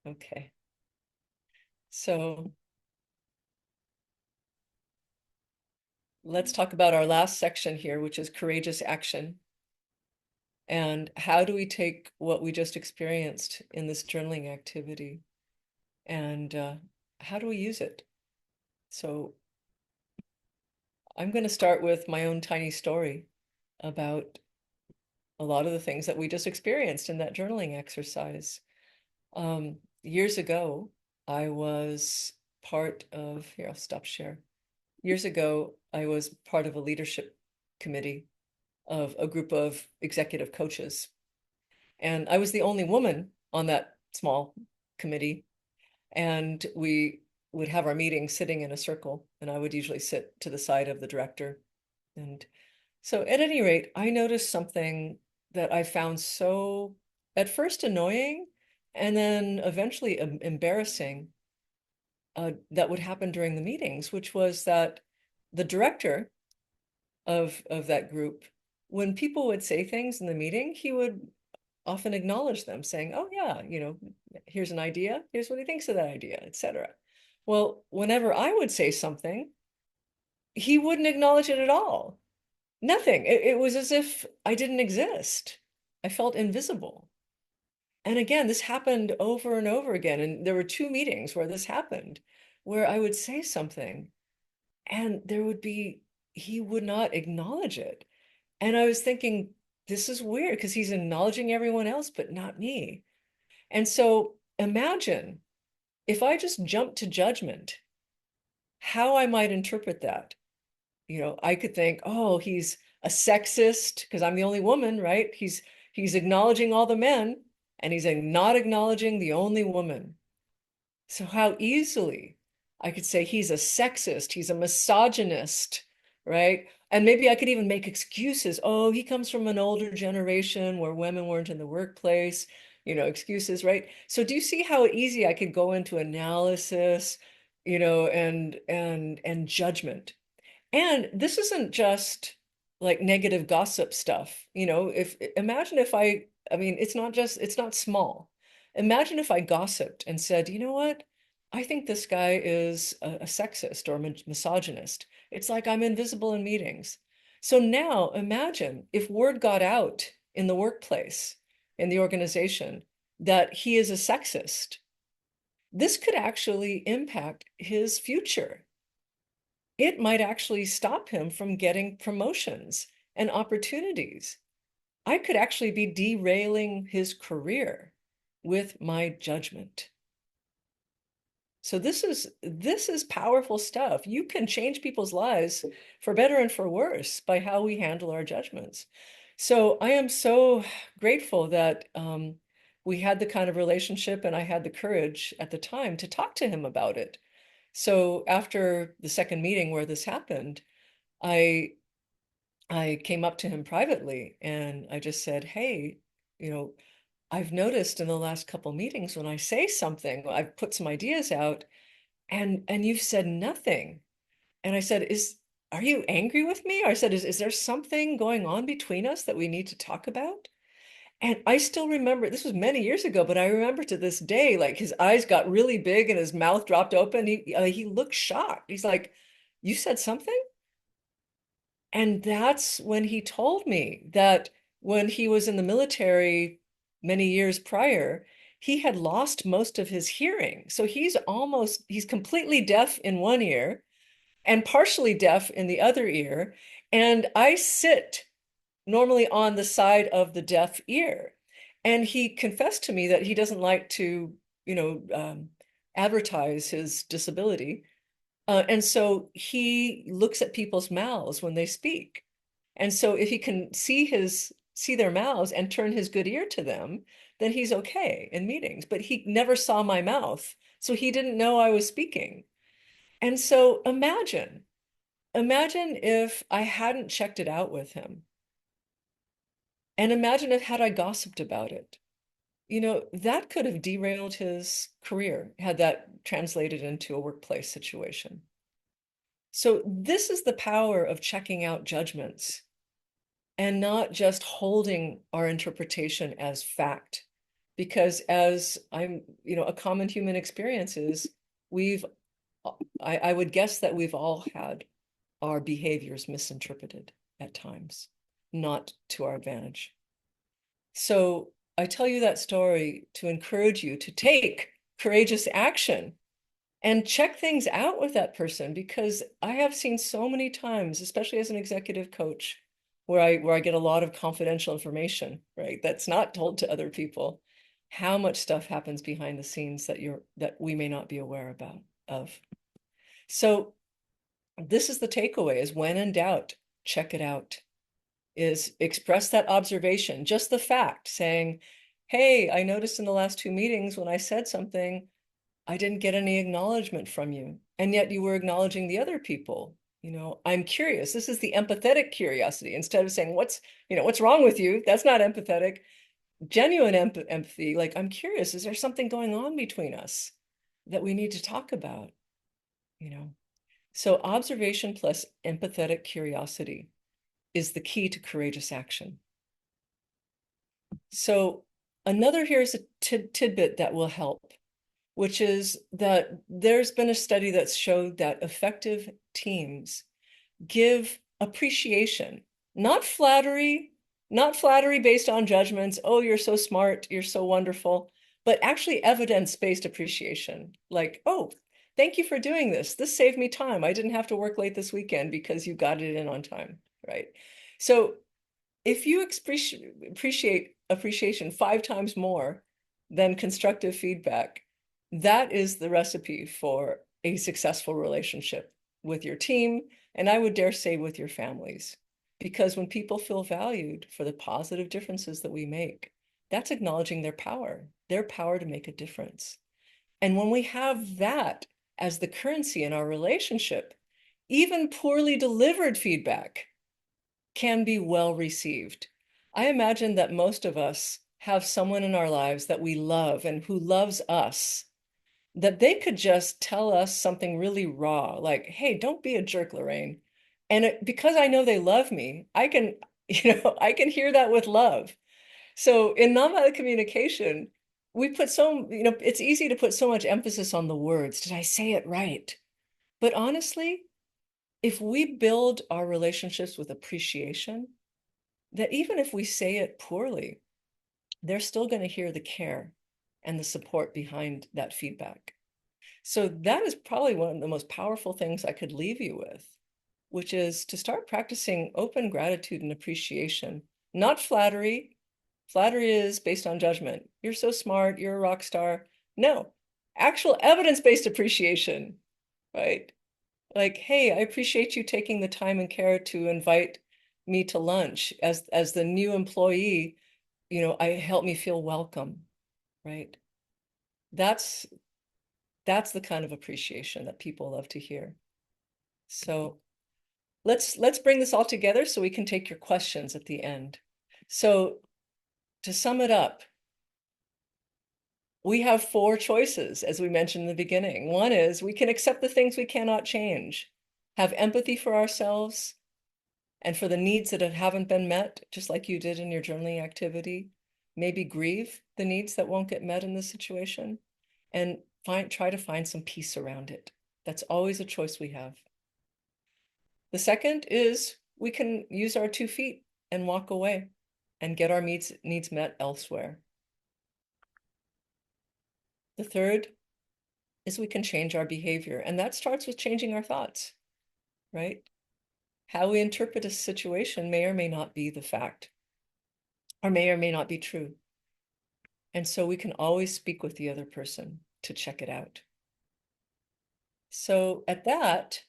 Okay. So let's talk about our last section here, which is courageous action. And how do we take what we just experienced in this journaling activity and how do we use it? So I'm going to start with my own tiny story about a lot of the things that we just experienced in that journaling exercise. Years ago, I was part of, here, I'll stop share. Years ago, I was part of a leadership committee of a group of executive coaches. And I was the only woman on that small committee. And we would have our meetings sitting in a circle, and I would usually sit to the side of the director. And so, at any rate, I noticed something that I found so at first annoying and then eventually embarrassing that would happen during the meetings, which was that the director of that group, when people would say things in the meeting, he would often acknowledge them, saying, "Oh yeah, here's an idea. Here's what he thinks of that idea, etc." Well, whenever I would say something, he wouldn't acknowledge it at all. Nothing. It was as if I didn't exist. I felt invisible. And again, this happened over and over again. And there were two meetings where this happened, where I would say something and he would not acknowledge it. And I was thinking, this is weird because he's acknowledging everyone else, but not me. And so imagine if I just jumped to judgment, how I might interpret that. I could think, oh, he's a sexist because I'm the only woman, right? He's acknowledging all the men and he's not acknowledging the only woman. So how easily I could say he's a sexist, he's a misogynist, right? And maybe I could even make excuses. Oh, he comes from an older generation where women weren't in the workplace, excuses, right? So do you see how easy I could go into analysis, and judgment? And this isn't just like negative gossip stuff. If imagine if I mean, it's not small. Imagine if I gossiped and said, you know what? I think this guy is a sexist or misogynist. It's like I'm invisible in meetings. So now imagine if word got out in the workplace, in the organization, that he is a sexist. This could actually impact his future. It might actually stop him from getting promotions and opportunities. I could actually be derailing his career with my judgment. So this is powerful stuff. You can change people's lives for better and for worse by how we handle our judgments. So I am so grateful that we had the kind of relationship and I had the courage at the time to talk to him about it. So after the second meeting where this happened, I I came up to him privately and I just said, "Hey, you know, I've noticed in the last couple meetings when I say something, I've put some ideas out and you've said nothing." And I said, "Are you angry with me?" Or I said, "Is there something going on between us that we need to talk about?" And I still remember, this was many years ago, but I remember to this day, like his eyes got really big and his mouth dropped open. He looked shocked. He's like, "You said something?" And that's when he told me that when he was in the military many years prior, he had lost most of his hearing. So he's completely deaf in one ear and partially deaf in the other ear. And I sit normally on the side of the deaf ear. And he confessed to me that he doesn't like to, you know, um, advertise his disability. And so he looks at people's mouths when they speak. And so if he can see their mouths and turn his good ear to them, then he's okay in meetings. But he never saw my mouth, so he didn't know I was speaking. And so imagine if I hadn't checked it out with him. And imagine if had I gossiped about it. That could have derailed his career had that translated into a workplace situation. So this is the power of checking out judgments and not just holding our interpretation as fact. Because as a common human experience is we've, I would guess that we've all had our behaviors misinterpreted at times, not to our advantage. So I tell you that story to encourage you to take courageous action and check things out with that person, because I have seen so many times, especially as an executive coach, where I get a lot of confidential information, right? That's not told to other people, how much stuff happens behind the scenes that we may not be aware about of. So this is the takeaway: is when in doubt, check it out. Is express that observation, just the fact, saying, hey, I noticed in the last two meetings when I said something, I didn't get any acknowledgement from you, and yet you were acknowledging the other people. I'm curious. This is the empathetic curiosity. Instead of saying, what's wrong with you? That's not empathetic. Genuine empathy, like, I'm curious, is there something going on between us that we need to talk about? You know, so observation plus empathetic curiosity is the key to courageous action. So here's a tidbit that will help, which is that there's been a study that showed that effective teams give appreciation, not flattery, not flattery based on judgments. Oh, you're so smart, you're so wonderful, but actually evidence-based appreciation. Like, oh, thank you for doing this. This saved me time. I didn't have to work late this weekend because you got it in on time, right? So if you appreciate appreciation 5 times more than constructive feedback, that is the recipe for a successful relationship with your team, and I would dare say with your families. Because when people feel valued for the positive differences that we make, that's acknowledging their power to make a difference. And when we have that as the currency in our relationship, even poorly delivered feedback can be well received. I imagine that most of us have someone in our lives that we love and who loves us, that they could just tell us something really raw, like, hey, don't be a jerk, Lorraine. And because I know they love me, I can, I can hear that with love. So in nonviolent communication, we put it's easy to put so much emphasis on the words. Did I say it right? But honestly, if we build our relationships with appreciation, that even if we say it poorly, they're still going to hear the care and the support behind that feedback. So that is probably one of the most powerful things I could leave you with, which is to start practicing open gratitude and appreciation, not flattery. Flattery is based on judgment. You're so smart, you're a rock star. No, actual evidence-based appreciation, right? Like, hey, I appreciate you taking the time and care to invite me to lunch. As the new employee, I help me feel welcome, right? That's that's the kind of appreciation that people love to hear. So let's bring this all together so we can take your questions at the end. So to sum it up, we have 4 choices, as we mentioned in the beginning. One is we can accept the things we cannot change, have empathy for ourselves and for the needs that haven't been met, just like you did in your journaling activity. Maybe grieve the needs that won't get met in this situation, and try to find some peace around it. That's always a choice we have. The second is we can use our 2 feet and walk away and get our needs met elsewhere. The third is we can change our behavior, and that starts with changing our thoughts, right? How we interpret a situation may or may not be the fact, or may not be true. And so we can always speak with the other person to check it out. So at that,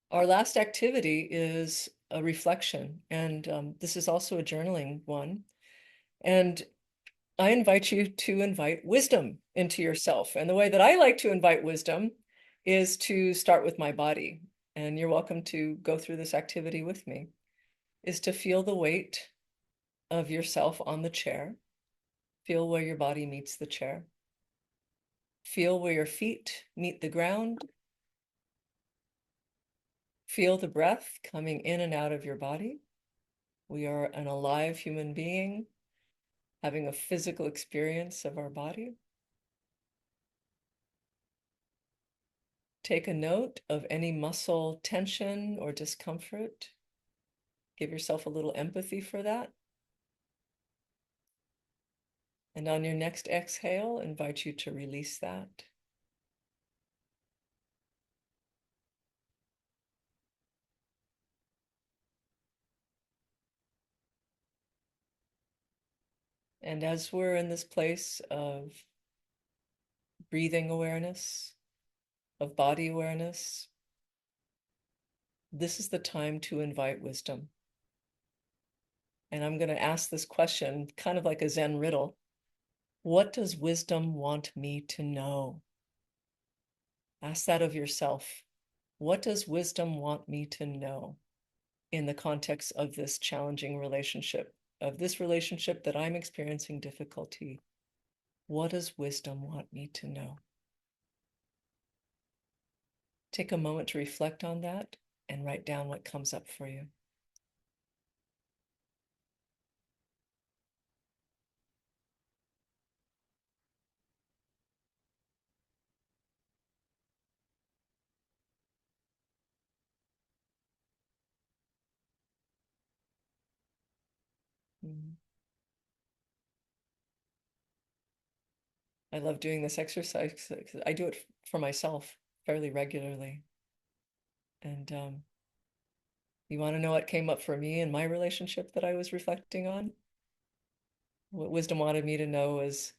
our last activity is a reflection, and this is also a journaling one. And I invite you to invite wisdom into yourself. And the way that I like to invite wisdom is to start with my body. And you're welcome to go through this activity with me, is to feel the weight of yourself on the chair. Feel where your body meets the chair. Feel where your feet meet the ground. Feel the breath coming in and out of your body. We are an alive human being. having a physical experience of our body. Take a note of any muscle tension or discomfort. Give yourself a little empathy for that. And on your next exhale, invite you to release that. And as we're in this place of breathing awareness, of body awareness, this is the time to invite wisdom. And I'm going to ask this question, kind of like a Zen riddle. What does wisdom want me to know? Ask that of yourself. What does wisdom want me to know in the context of this challenging relationship, of this relationship that I'm experiencing difficulty? What does wisdom want me to know? Take a moment to reflect on that and write down what comes up for you. Mm. I love doing this exercise because I do it for myself fairly regularly. And you want to know what came up for me in my relationship that I was reflecting on? What wisdom wanted me to know is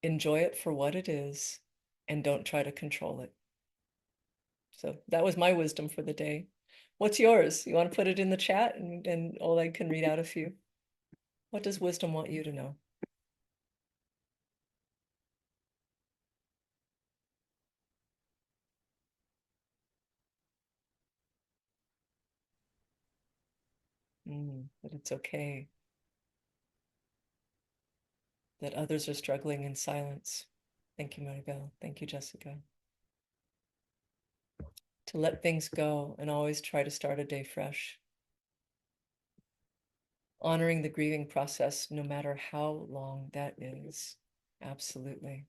enjoy it for what it is and don't try to control it. So that was my wisdom for the day. What's yours? You want to put it in the chat and Oleg can read out a few. What does wisdom want you to know? That it's okay, that others are struggling in silence. Thank you, Maribel. Thank you, Jessica. To let things go and always try to start a day fresh. Honoring the grieving process, no matter how long that is. Absolutely.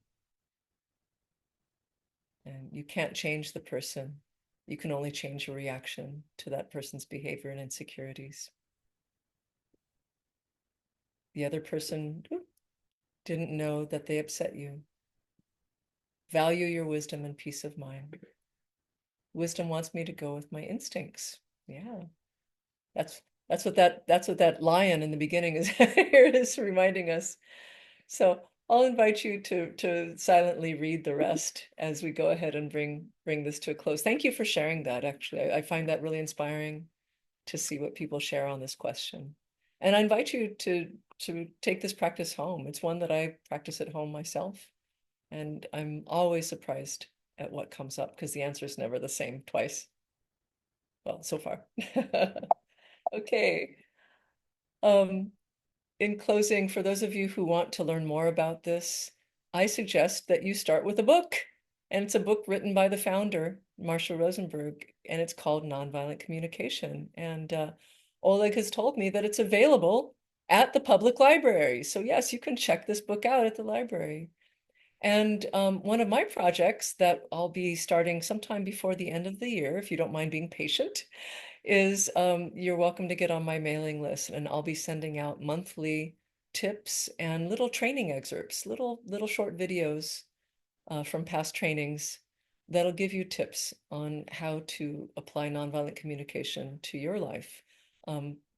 And you can't change the person. You can only change your reaction to that person's behavior and insecurities. The other person didn't know that they upset you. Value your wisdom and peace of mind. Wisdom wants me to go with my instincts. Yeah, that's that's what that lion in the beginning is here is reminding us. So I'll invite you to silently read the rest as we go ahead and bring this to a close. Thank you for sharing that. Actually, I find that really inspiring to see what people share on this question. And I invite you to take this practice home. It's one that I practice at home myself, and I'm always surprised at what comes up because the answer is never the same twice. Well, so far. Okay. Um, in closing, for those of you who want to learn more about this, I suggest that you start with a book. And it's a book written by the founder, Marshall Rosenberg, and it's called Nonviolent Communication. And Oleg has told me that it's available at the public library. So yes, you can check this book out at the library. And one of my projects that I'll be starting sometime before the end of the year, if you don't mind being patient, is you're welcome to get on my mailing list, and I'll be sending out monthly tips and little training excerpts, little short videos from past trainings that'll give you tips on how to apply nonviolent communication to your life.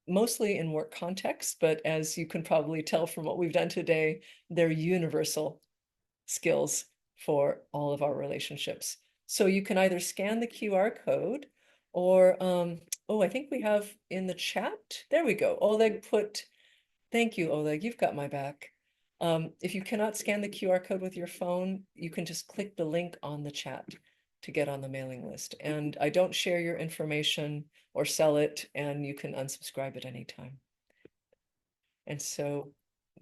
Mostly in work context, but as you can probably tell from what we've done today, they're universal skills for all of our relationships. So you can either scan the QR code or, oh, I think we have in the chat. There we go. Oleg put, thank you, Oleg, you've got my back. If you cannot scan the QR code with your phone, you can just click the link on the chat to get on the mailing list. And I don't share your information or sell it, and you can unsubscribe at any time. And so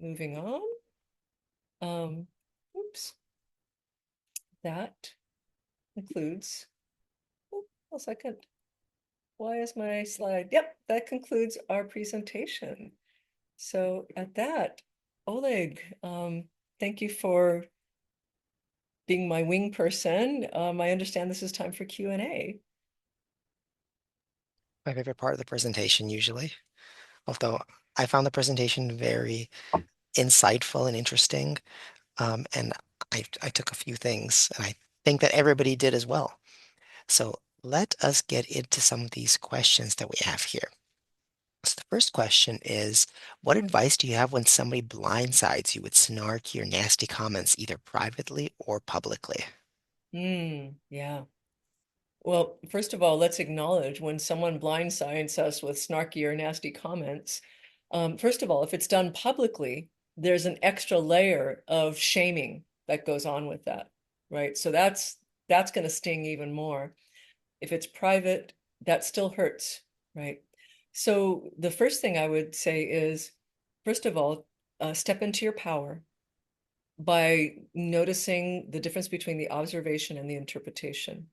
moving on, oops, that concludes, oh, a second. Why is my slide? Yep, that concludes our presentation. So at that, Oleg, thank you for being my wing person. I understand this is time for Q&A. My favorite part of the presentation usually, although I found the presentation very insightful and interesting. And I took a few things, and I think that everybody did as well. So let us get into some of these questions that we have here. So the first question is, what advice do you have when somebody blindsides you with snarky or nasty comments, either privately or publicly? Yeah. Well, first of all, let's acknowledge when someone blindsides us with snarky or nasty comments. First of all, if it's done publicly, there's an extra layer of shaming that goes on with that, right? So that's going to sting even more. If it's private, that still hurts, right? So the first thing I would say is, first of all, step into your power by noticing the difference between the observation and the interpretation.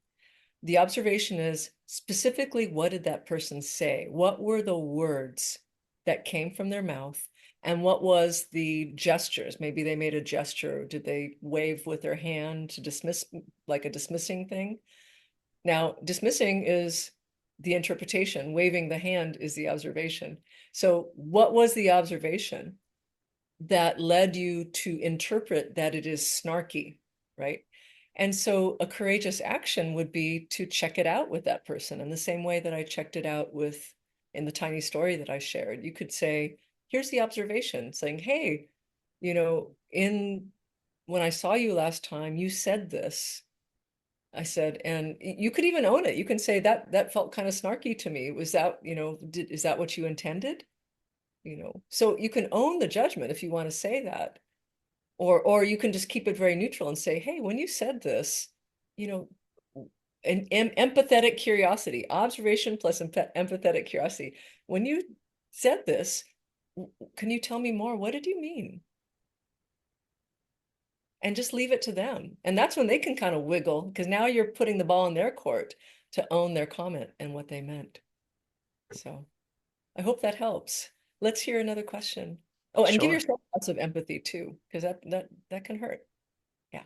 The observation is specifically, what did that person say? What were the words that came from their mouth? And what was the gestures? Maybe they made a gesture. Did they wave with their hand to dismiss, like a dismissing thing? Now, dismissing is the interpretation. Waving the hand is the observation. So what was the observation that led you to interpret that it is snarky, right? And so a courageous action would be to check it out with that person in the same way that I checked it out with in the tiny story that I shared. You could say, here's the observation, saying, hey, in when I saw you last time, you said this. I said, and you could even own it. You can say that felt kind of snarky to me. Was that, is that what you intended? So you can own the judgment if you want to say that, or you can just keep it very neutral and say, hey, when you said this, you know, an empathetic curiosity, observation plus empathetic curiosity. When you said this, can you tell me more? What did you mean? And just leave it to them. And that's when they can kind of wiggle, because now you're putting the ball in their court to own their comment and what they meant. So I hope that helps. Let's hear another question. Oh, and give Sure. yourself lots of empathy too, because that can hurt. Yeah.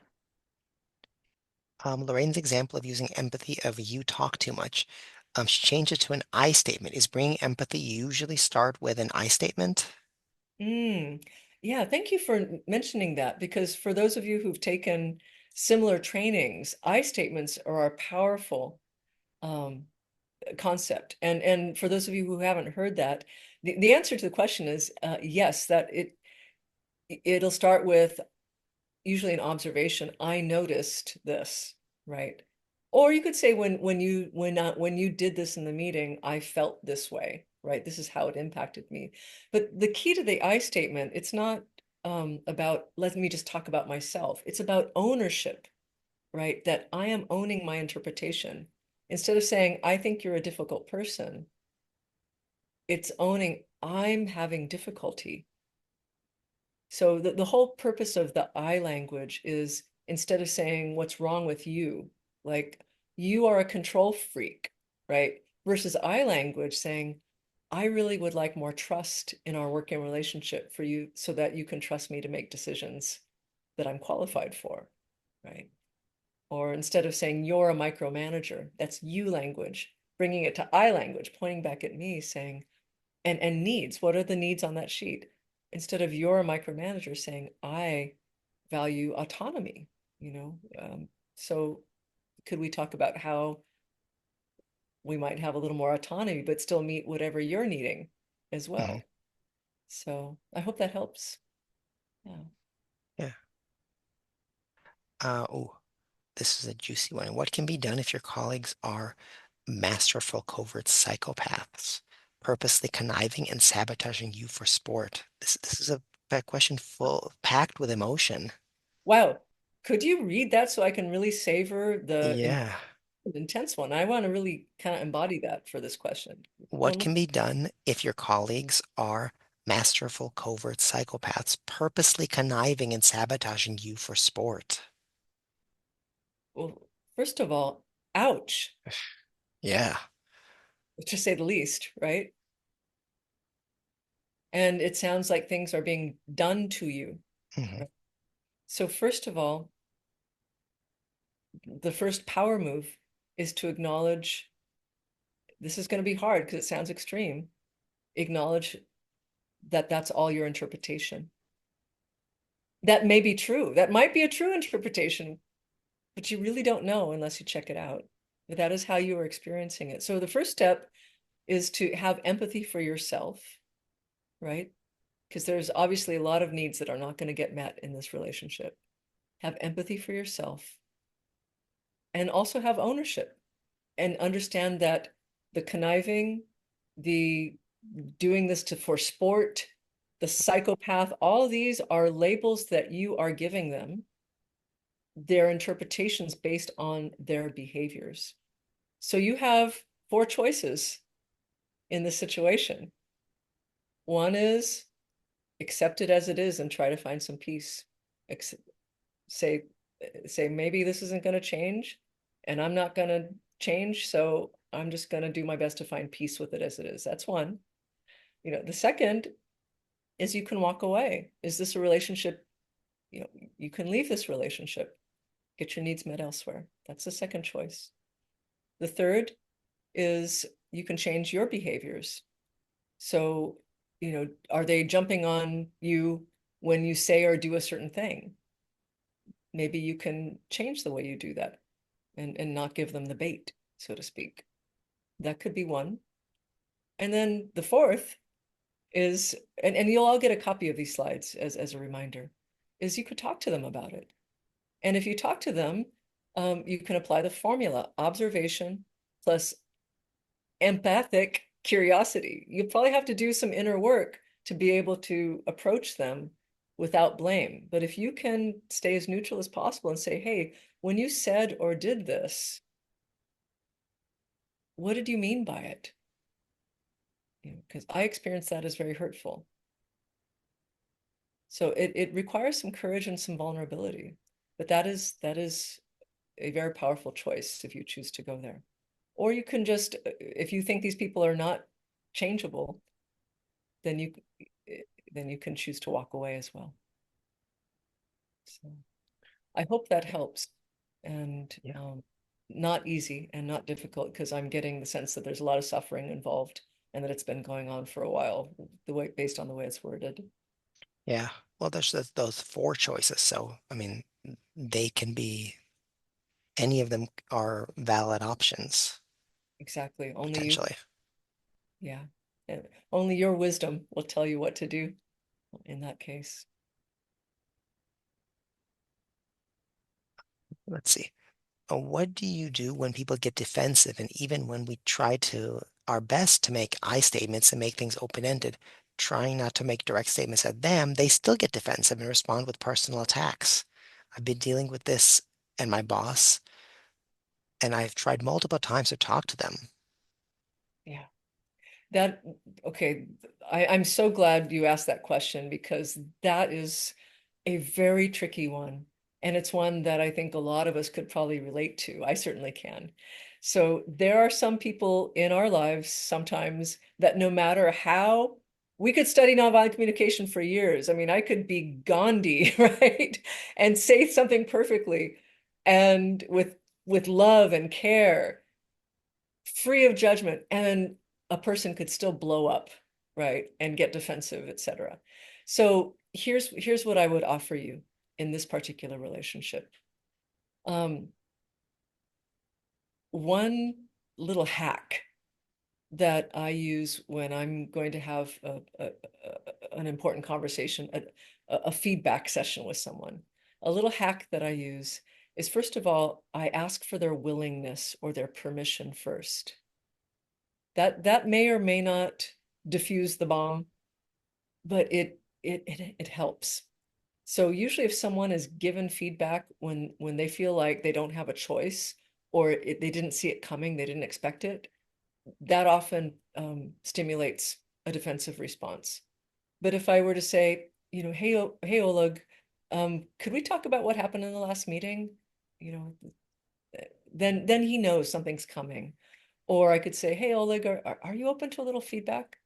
Lorraine's example of using empathy of you talk too much. She changed it to an I statement. Is bringing empathy usually start with an I statement? Mm. Yeah, thank you for mentioning that, because for those of you who've taken similar trainings, I statements are a powerful um, concept. And for those of you who haven't heard that, the answer to the question is yes, that it'll start with usually an observation. I noticed this, right? Or you could say when you did this in the meeting, I felt this way, right? This is how it impacted me. But the key to the I statement, it's not about let me just talk about myself. It's about ownership, right? That I am owning my interpretation. Instead of saying, I think you're a difficult person, it's owning I'm having difficulty. So the whole purpose of the I language is, instead of saying what's wrong with you, like you are a control freak, right? Versus I language saying, I really would like more trust in our working relationship for you so that you can trust me to make decisions that I'm qualified for, right? Or instead of saying you're a micromanager, that's you language, bringing it to I language, pointing back at me saying, and needs, what are the needs on that sheet? Instead of you're a micromanager, saying I value autonomy, you know. So could we talk about how we might have a little more autonomy but still meet whatever you're needing as Hmm. well? So I hope that helps. Yeah. Yeah. Oh, this is a juicy one. What can be done if your colleagues are masterful covert psychopaths, purposely conniving and sabotaging you for sport? This is a question packed with emotion. Wow. Could you read that so I can really savor Yeah. intense one? I want to really kind of embody that for this question. What One more. can be done if your colleagues are masterful covert psychopaths, purposely conniving and sabotaging you for sport? Well, first of all, ouch, Yeah. to say the least, right? and it sounds like things are being done to you. Hmm. So first of all, the first power move is to acknowledge this is going to be hard because it sounds extreme. Acknowledge that that's all your interpretation. That may be true. That might be a true interpretation, but you really don't know unless you check it out. But that is how you are experiencing it. So the first step is to have empathy for yourself, right? Because there's obviously a lot of needs that are not going to get met in this relationship. Have empathy for yourself and also have ownership and understand that the conniving, the doing this for sport, the psychopath, all these are labels that you are giving them, their interpretations based on their behaviors. So you have four choices in this situation. One is accept it as it is and try to find some peace. Say, say maybe this isn't going to change and I'm not going to change. So I'm just going to do my best to find peace with it as it is. That's one. The second is you can walk away. Is this a relationship? You can leave this relationship, get your needs met elsewhere. That's the second choice. The third is you can change your behaviors. So, are they jumping on you when you say or do a certain thing? Maybe you can change the way you do that and not give them the bait, so to speak. That could be one. And then the fourth is, and you'll all get a copy of these slides as a reminder, is you could talk to them about it. And if you talk to them, you can apply the formula observation plus empathic curiosity. You probably have to do some inner work to be able to approach them without blame. But if you can stay as neutral as possible and say, hey, when you said or did this, what did you mean by it? Because I experienced that as very hurtful. So it requires some courage and some vulnerability. But that is a very powerful choice if you choose to go there. Or you can just, if you think these people are not changeable, then you can choose to walk away as well. So I hope that helps. And Yeah. not easy and not difficult because I'm getting the sense that there's a lot of suffering involved and that it's been going on for a while, based on the way it's worded. Yeah. Well, there's those four choices. So, I mean, they can be, any of them are valid options, Exactly. Only you, potentially. yeah. Only your wisdom will tell you what to do in that case. Let's see. What do you do when people get defensive? And even when we try to our best to make I statements and make things open-ended, trying not to make direct statements at them, they still get defensive and respond with personal attacks. I've been dealing with this and my boss, and I've tried multiple times to talk to them. Yeah. That, okay, I'm so glad you asked that question because that is a very tricky one. And it's one that I think a lot of us could probably relate to. I certainly can. So there are some people in our lives sometimes that no matter how we could study nonviolent communication for years. I mean, I could be Gandhi, right? And say something perfectly and with love and care, free of judgment, and then a person could still blow up, right, and get defensive, etc. So here's what I would offer you in this particular relationship. um One little hack that I use when I'm going to have an important conversation, a feedback session with someone, a little hack that I use is, first of all, I ask for their willingness or their permission first. That may or may not diffuse the bomb, but it helps. So usually if someone is given feedback when they feel like they don't have a choice, or they didn't see it coming, they didn't expect it, that often stimulates a defensive response. But if I were to say, hey Oleg, could we talk about what happened in the last meeting? You know, then he knows something's coming. Or I could say, hey Oleg, are you open to a little feedback?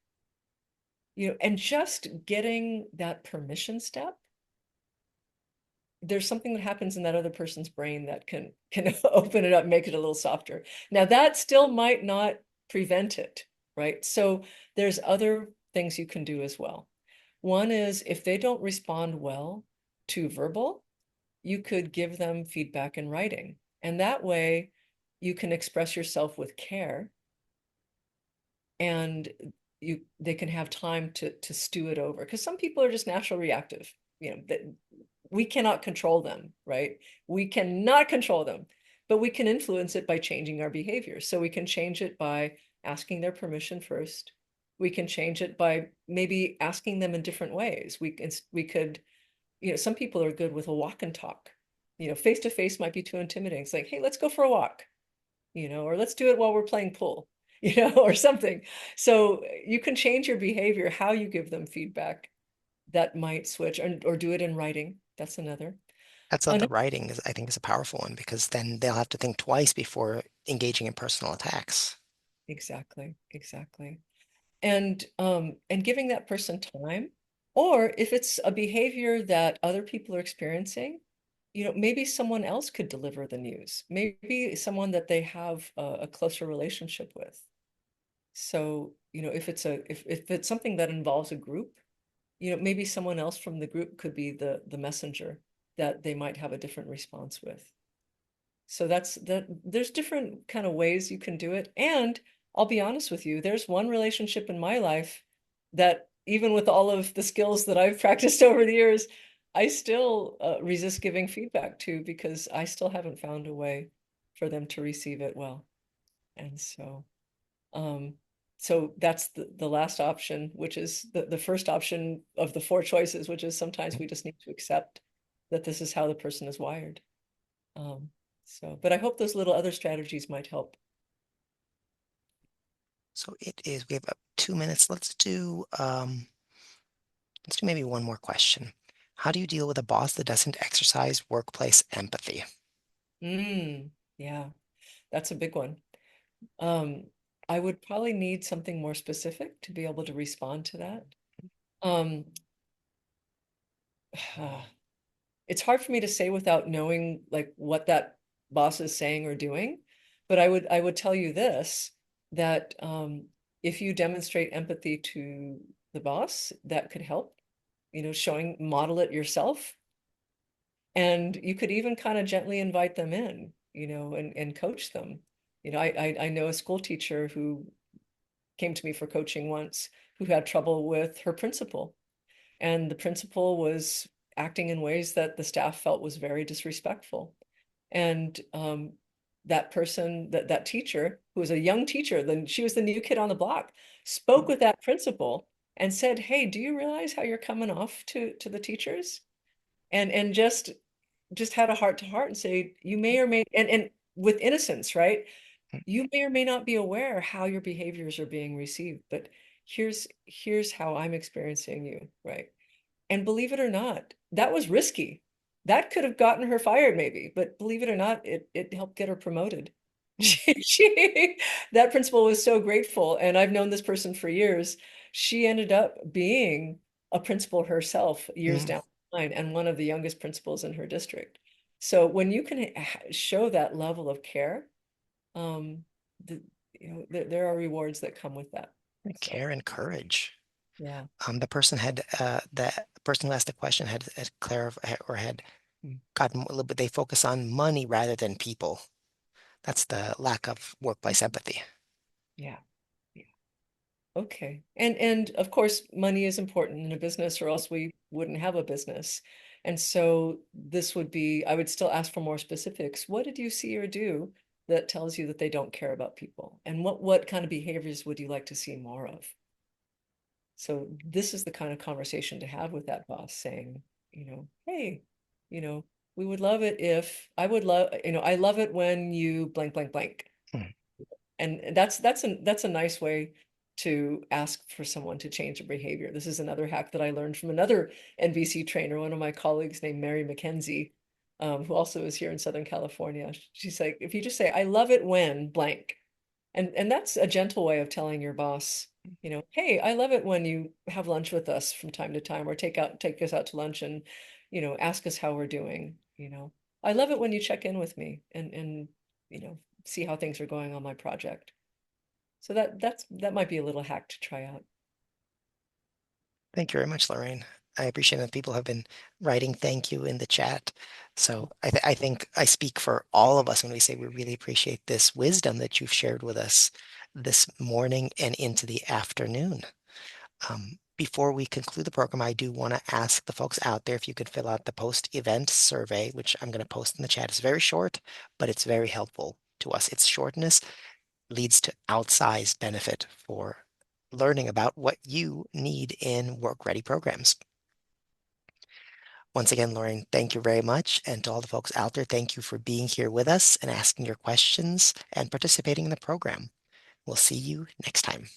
and just getting that permission step, there's something that happens in that other person's brain that can open it up, make it a little softer. Now that still might not prevent it, right? So there's other things you can do as well. One is if they don't respond well to verbal, you could give them feedback in writing. And that way you can express yourself with care, and they can have time to stew it over. Because some people are just natural reactive, that we cannot control them, right? We cannot control them, but we can influence it by changing our behavior. So we can change it by asking their permission first. We can change it by maybe asking them in different ways. We could, some people are good with a walk and talk. Face to face might be too intimidating. It's like, hey, let's go for a walk, or let's do it while we're playing pool, or something. So you can change your behavior, how you give them feedback that might switch, or do it in writing. That's another. That's what the Another, writing is, I think, is a powerful one because then they'll have to think twice before engaging in personal attacks. exactly, exactly. And giving that person time, or if it's a behavior that other people are experiencing, maybe someone else could deliver the news. Maybe someone that they have a closer relationship with. So, if it's something that involves a group, maybe someone else from the group could be the messenger that they might have a different response with. So there's different kind of ways you can do it. And I'll be honest with you, there's one relationship in my life that even with all of the skills that I've practiced over the years, I still resist giving feedback to, because I still haven't found a way for them to receive it well. And um, so that's the last option, which is the first option of the four choices, which is sometimes we just need to accept that this is how the person is wired. Um, but I hope those little other strategies might help. So it is, we have 2 minutes. Let's do maybe one more question. How do you deal with a boss that doesn't exercise workplace empathy? Yeah, that's a big one. Um, I would probably need something more specific to be able to respond to that. Um, it's hard for me to say without knowing like what that boss is saying or doing, but I would tell you this, that if you demonstrate empathy to the boss, that could help, model it yourself. And you could even kind of gently invite them in, and coach them. I know a school teacher who came to me for coaching once, who had trouble with her principal. And the principal was acting in ways that the staff felt was very disrespectful. And that teacher, who was a young teacher, then she was the new kid on the block, spoke with that principal and said, "Hey, do you realize how you're coming off to the teachers?" And just had a heart to heart and say, you may or may, and with innocence, right? You may or may not be aware how your behaviors are being received, but here's how I'm experiencing you, right? And believe it or not, that was risky. That could have gotten her fired maybe, but believe it or not, it helped get her promoted. That principal was so grateful, and I've known this person for years. She ended up being a principal herself years Mm, down the line, and one of the youngest principals in her district. So when you can show that level of care, um, the, there are rewards that come with that. So care and courage. yeah. The person who asked the question had clarified or had gotten a little bit, they focus on money rather than people. That's the lack of workplace empathy. Yeah. Yeah. Okay. And of course, money is important in a business, or else we wouldn't have a business. And so this would be, I would still ask for more specifics. What did you see or do that tells you that they don't care about people? And what kind of behaviors would you like to see more of? So this is the kind of conversation to have with that boss, saying, hey, you know, we would love it if I would love, I love it when you blank, blank, blank. Mm. And that's a nice way to ask for someone to change their behavior. This is another hack that I learned from another NVC trainer, one of my colleagues named Mary McKenzie, who also is here in Southern California. She's like, if you just say, I love it when blank, And that's a gentle way of telling your boss, hey, I love it when you have lunch with us from time to time, or take us out to lunch and, ask us how we're doing. I love it when you check in with me and see how things are going on my project. So that might be a little hack to try out. Thank you very much, Lorraine. I appreciate that people have been writing thank you in the chat. So I think I speak for all of us when we say we really appreciate this wisdom that you've shared with us this morning and into the afternoon. Before we conclude the program, I do want to ask the folks out there if you could fill out the post-event survey, which I'm going to post in the chat. It's very short, but it's very helpful to us. Its shortness leads to outsized benefit for learning about what you need in work-ready programs. Once again, Lorraine, thank you very much. And to all the folks out there, thank you for being here with us and asking your questions and participating in the program. We'll see you next time.